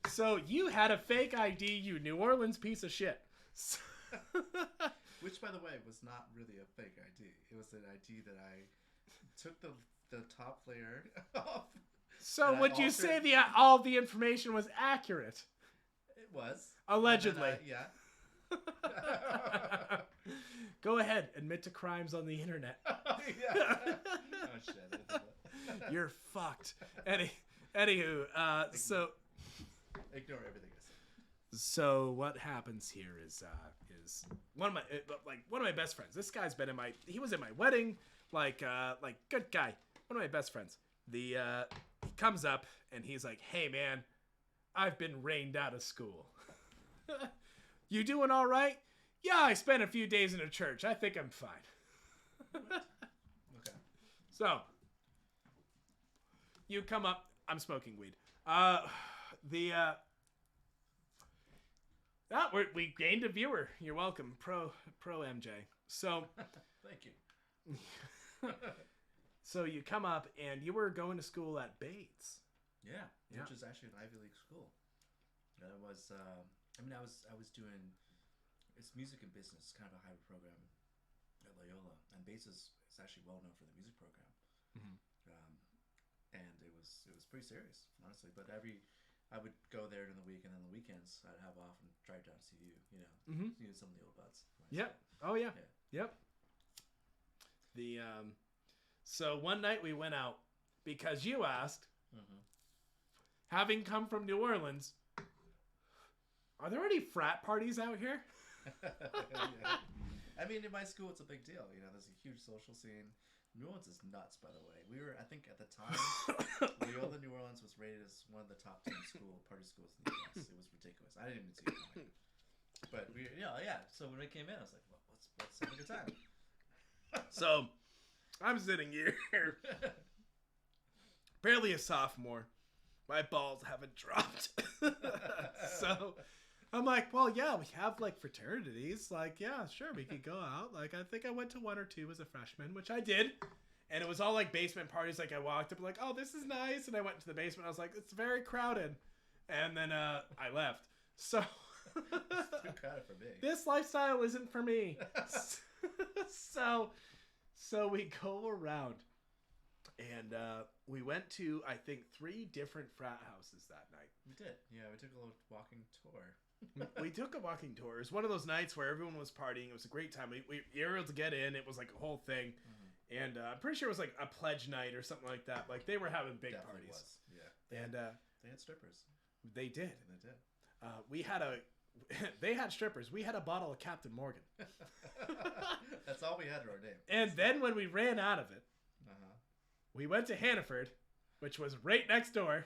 So you had a fake ID, you New Orleans piece of shit. Which, by the way, was not really a fake ID. It was an ID that I took the top layer off. So And I would you altered- say all the information was accurate? It was. Allegedly. And then yeah. Go ahead, admit to crimes on the internet. Yeah. Oh, shit. I didn't do that. You're fucked. Anywho, so Ignore everything I said. So what happens here is one of my best friends. This guy's been he was in my wedding, like good guy. One of my best friends. He comes up and he's like, "Hey man, I've been rained out of school. You doing all right? Yeah, I spent a few days in a church. I think I'm fine." Okay. So you come up. I'm smoking weed. We gained a viewer. You're welcome, pro MJ. So, Thank you. so you come up and you were going to school at Bates. Yeah, Yeah. which is actually an Ivy League school. And it was, I was doing, it's music and business, kind of a hybrid program at Loyola, and Bates is actually well known for the music program. Mhm. And it was pretty serious, honestly. But I would go there during the week, and then the weekends I'd have off and drive down to see you. You know, see some of the old buds. Yep. Oh yeah. Yep. The so one night we went out because you asked, having come from New Orleans, are there any frat parties out here? Yeah. I mean, in my school, it's a big deal. You know, there's a huge social scene. New Orleans is nuts, by the way. We were, I think, at the time, Loyola New Orleans was rated as one of the top 10 party schools in the U.S. It was ridiculous. I didn't even see it coming. But we, yeah. So when we came in, I was like, well, let's have a good time. So I'm sitting here, barely a sophomore. My balls haven't dropped. So I'm like, well, yeah, we have like fraternities. Like, yeah, sure, we could go out. Like, I think I went to one or two as a freshman, which I did. And it was all like basement parties. Like, I walked up like, oh, this is nice. And I went to the basement. I was like, it's very crowded. And then I left. So It's too crowded for me. This lifestyle isn't for me. So we go around. And we went to, I think, 3 different frat houses that night. We did. Yeah, we took a little walking tour. We took a walking tour. It was one of those nights where everyone was partying. It was a great time. We were able to get in. It was like a whole thing. And I'm pretty sure it was like a pledge night or something like that. Like, they were having big Definitely parties. Was. Yeah. They had strippers. They did. They did. We had they had strippers. We had a bottle of Captain Morgan. That's all we had to our name. And then when we ran out of it, we went to Hannaford, which was right next door,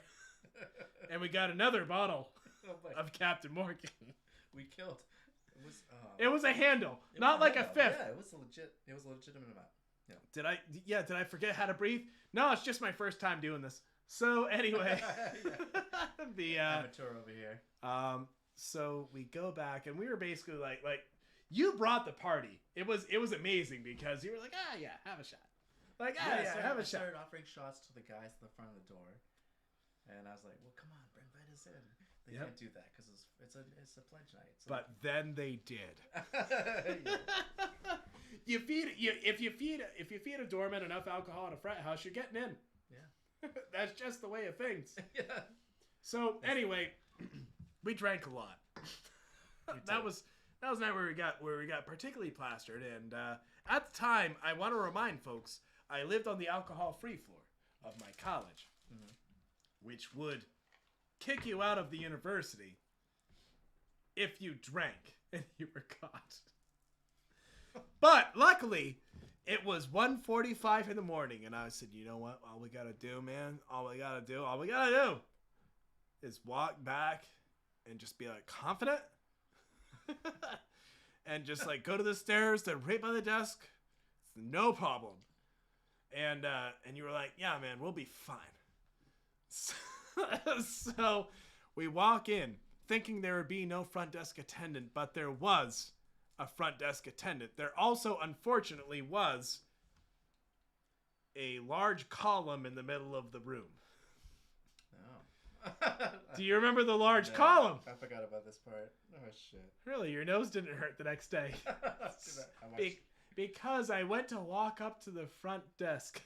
and we got another bottle of Captain Morgan. We killed. It was a handle, not like a fifth. Yeah, it was a legitimate amount. Yeah. Did I forget how to breathe? No, it's just my first time doing this. So anyway, the amateur over here. So we go back, and we were basically like you brought the party. It was amazing because you were like, yeah, have a shot. Like, have a shot. I started offering shots to the guys at the front of the door, and I was like, well, come on, invite us in. They can't do that because it's a pledge night. So. But then they did. If you feed a doorman enough alcohol at a frat house, you're getting in. Yeah. That's just the way of things. Yeah. So anyway, we drank a lot. That was a night where we got particularly plastered, and at the time, I want to remind folks, I lived on the alcohol-free floor of my college, which would kick you out of the university if you drank and you were caught. But luckily, it was 1:45 in the morning, and I said, you know what? All we gotta do, man, all we gotta do is walk back and just be like confident and just like go to the stairs. They're right by the desk. It's no problem. And you were like, yeah, man, we'll be fine. So we walk in thinking there would be no front desk attendant, but there was a front desk attendant. There also, unfortunately, was a large column in the middle of the room. Oh. Do you remember the large column? I forgot about this part. Oh, shit. Really? Your nose didn't hurt the next day? Because I went to walk up to the front desk.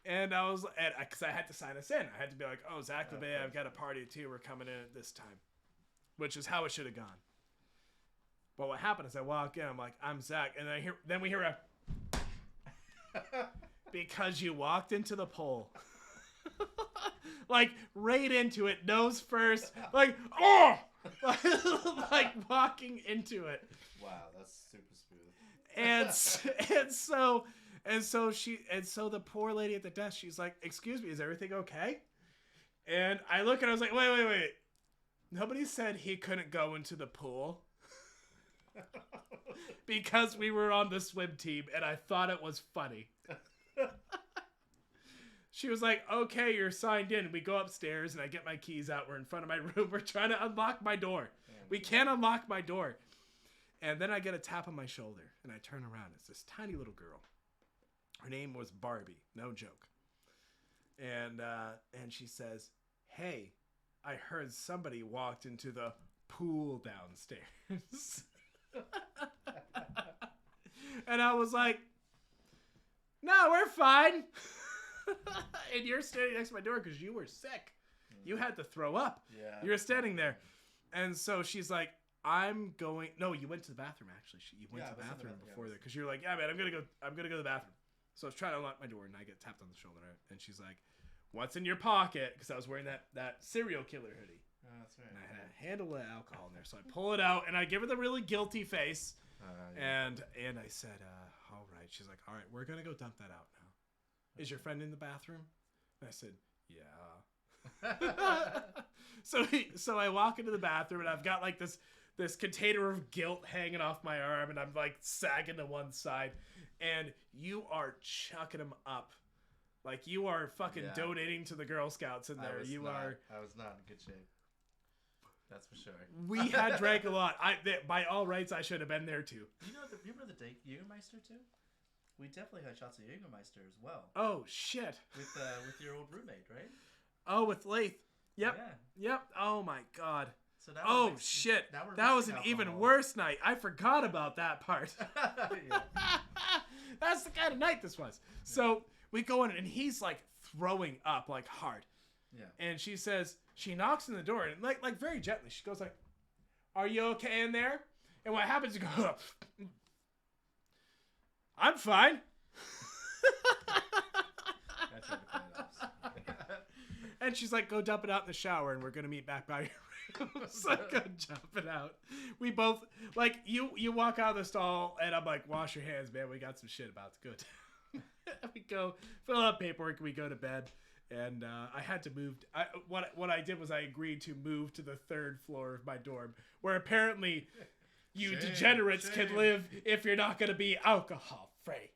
And because I had to sign us in. I had to be like, oh, Zach LeBay, I've got a party too. We're coming in at this time. Which is how it should have gone. But what happened is I walk in, I'm like, I'm Zach. And then we hear a... because you walked into the pole. Like, right into it, nose first. Like, oh! Like, walking into it. Wow, that's super smooth. And so the poor lady at the desk, she's like, excuse me, is everything okay? And I look and I was like, wait. Nobody said he couldn't go into the pool. Because we were on the swim team and I thought it was funny. She was like, okay, you're signed in. We go upstairs and I get my keys out. We're in front of my room. We're trying to unlock my door. We can't unlock my door. And then I get a tap on my shoulder and I turn around. It's this tiny little girl. Her name was Barbie. No joke. And she says, hey, I heard somebody walked into the pool downstairs. And I was like, no, we're fine. And you're standing next to my door because you were sick. You had to throw up. Yeah. You were standing there. And so she's like, I'm going. No, you went to the bathroom, actually. You went to the bathroom before there. Because you're like, yeah, man, I'm going to go to the bathroom. So I was trying to unlock my door, and I get tapped on the shoulder. And she's like, what's in your pocket? Because I was wearing that serial killer hoodie. Oh, that's right. And I had a handle of alcohol in there. So I pull it out, and I give her the really guilty face. And I said, all right. She's like, all right, we're going to go dump that out now. Is your friend in the bathroom? And I said, yeah. So I walk into the bathroom, and I've got like this container of guilt hanging off my arm, and I'm like sagging to one side, and you are chucking them up. Like you are fucking donating to the Girl Scouts in there. I was not in good shape. That's for sure. We had drank a lot. By all rights, I should have been there too. You remember the date Jägermeister too? We definitely had shots of Jägermeister as well. Oh shit! With your old roommate, right? Oh, with Lath. Yep. Yeah. Yep. Oh my god. So shit! That was an even worse night. I forgot about that part. That's the kind of night this was. Yeah. So we go in, and he's like throwing up like hard. Yeah. And she says, she knocks on the door, and like very gently, she goes like, "Are you okay in there?" And what happens? You go, "I'm fine." That's what it off. And she's like, "Go dump it out in the shower, and we're gonna meet back by your room." So I go dump it out. We both like you walk out of the stall, and I'm like, "Wash your hands, man. We got some shit about to go." We go fill out paperwork, and we go to bed. And I had to move. What I did was I agreed to move to the 3rd floor of my dorm, where apparently you degenerates can live if you're not going to be alcohol free.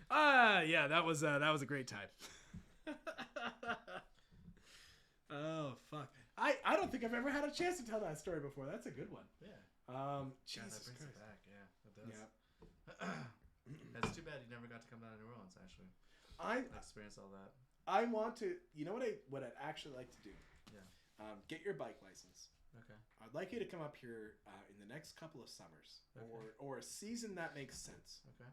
Yeah, that was a great time. Oh fuck! I don't think I've ever had a chance to tell that story before. That's a good one. Yeah. Jesus that brings Christ. it back. Yeah, it does. Yeah. It's too bad you never got to come down to New Orleans. Actually, I experienced all that. I want to. You know what I'd actually like to do? Yeah. Get your bike license. Okay. I'd like you to come up here in the next couple of summers, or a season that makes sense. Okay.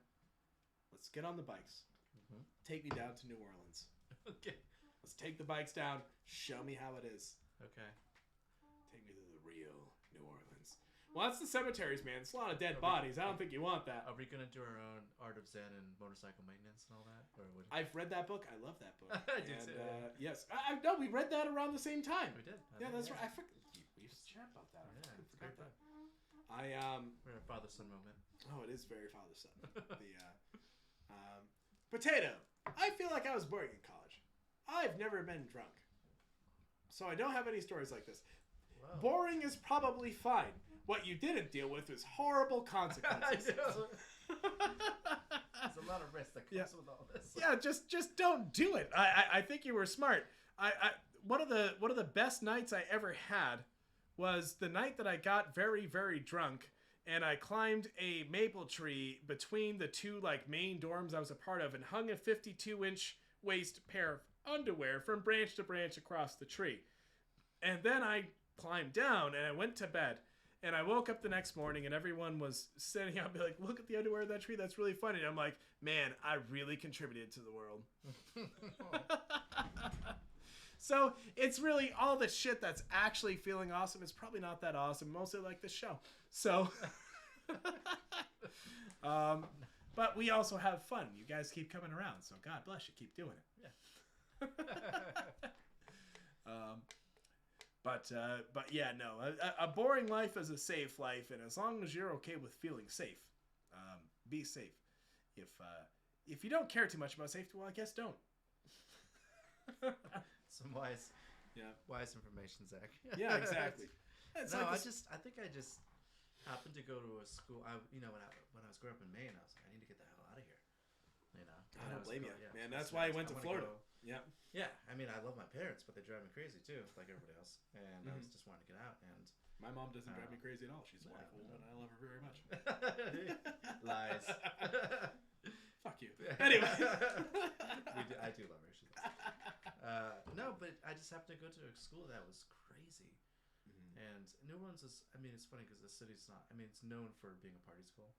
Let's get on the bikes. Mm-hmm. Take me down to New Orleans. Okay. Let's take the bikes down. Show me how it is. Okay. Take me to the real New Orleans. Well, that's the cemeteries, man. It's a lot of dead bodies. I don't think you want that. Are we gonna do our own Art of Zen and motorcycle maintenance and all that, or would... I've read that book. I love that book. I did too. Yes, I know. We read that around the same time. We did. That's right. We used to chat about that. I forgot that. We're a father-son moment. Oh, it is very father-son. Potato. I feel like I was boring in college. I've never been drunk, so I don't have any stories like this. Whoa. Boring is probably fine. What you didn't deal with was horrible consequences. There's a lot of risk that comes with all this. Yeah, just don't do it. I think you were smart. One of the best nights I ever had was the night that I got very, very drunk, and I climbed a maple tree between the two like main dorms I was a part of, and hung a 52-inch waist pair of underwear from branch to branch across the tree. And then I climbed down, and I went to bed. And I woke up the next morning, and everyone was sitting out and be like, "Look at the underwear of that tree. That's really funny." And I'm like, "Man, I really contributed to the world." So it's really all the shit that's actually feeling awesome. It's probably not that awesome. Mostly like this show. So, but we also have fun. You guys keep coming around. So God bless you. Keep doing it. Yeah. But yeah, no. A boring life is a safe life, and as long as you're okay with feeling safe, be safe. If you don't care too much about safety, well, I guess don't. Some wise information, Zach. Yeah, exactly. I think I just happened to go to a school. When I was growing up in Maine, I was like, I need to get the hell out of here. I don't blame you, man. That's why I went to Florida. Yeah. Yeah, I mean, I love my parents, but they drive me crazy too, like everybody else. And I was just wanting to get out. And my mom doesn't drive me crazy at all. She's a wonderful woman. I love her very much. Lies. Fuck you. Anyway, I do love her. She's no, but I just happened to go to a school that was crazy. Mm-hmm. And New Orleans is, I mean, it's funny because the city's not, I mean, it's known for being a party school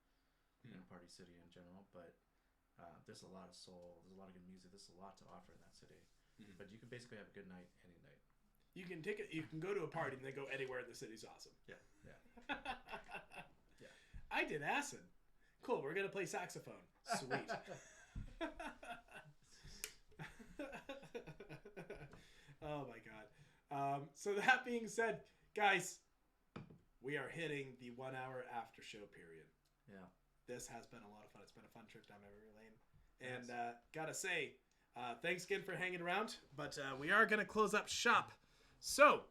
and a party city in general, but there's a lot of soul, there's a lot of good music, there's a lot to offer in that city. But you can basically have a good night any night. You can take it. You can go to a party and then go anywhere in the city's awesome. Yeah. Yeah. I did acid. Cool. We're gonna play saxophone. Sweet. Oh my god. So that being said, guys, we are hitting the 1 hour after show period. Yeah. This has been a lot of fun. It's been a fun trip down memory lane. And gotta say, thanks again for hanging around. But we are gonna close up shop. So,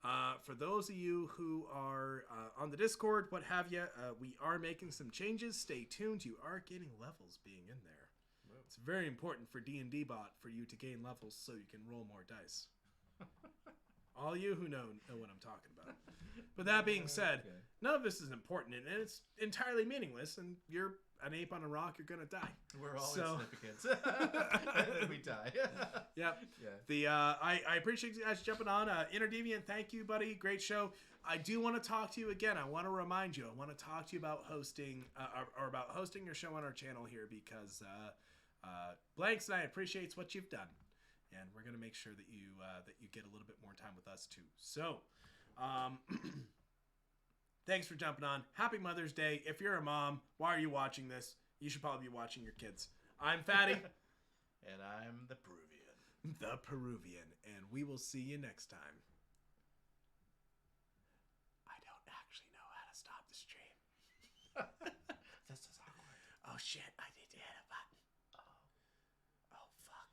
for those of you who are on the Discord, what have you, we are making some changes. Stay tuned. You are getting levels being in there. Whoa. It's very important for D&D bot for you to gain levels so you can roll more dice. All you who know what I'm talking about. But that being said, none of this is important, and it's entirely meaningless, and you're an ape on a rock, you're gonna die. We're all insignificant. And then we die. Yep. Yeah. I appreciate you guys jumping on. Interdeviant, thank you, buddy. Great show. I do want to talk to you again. I want to remind you. I want to talk to you about hosting or about hosting your show on our channel here because Blanks and I appreciates what you've done, and we're gonna make sure that you get a little bit more time with us too. So, thanks for jumping on. Happy Mother's Day. If you're a mom, why are you watching this? You should probably be watching your kids. I'm Fatty. And I'm the Peruvian. The Peruvian. And we will see you next time. I don't actually know how to stop the stream. This is awkward. Oh shit, I need to hit a button. Oh fuck.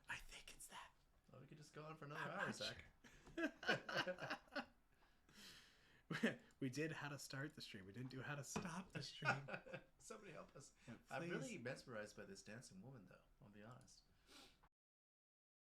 I think it's that. Well, we could just go on for another hour, Zach. We did how to start the stream. We didn't do how to stop the stream. Somebody help us. Yeah, I'm please. really mesmerized by this dancing woman, though. I'll be honest.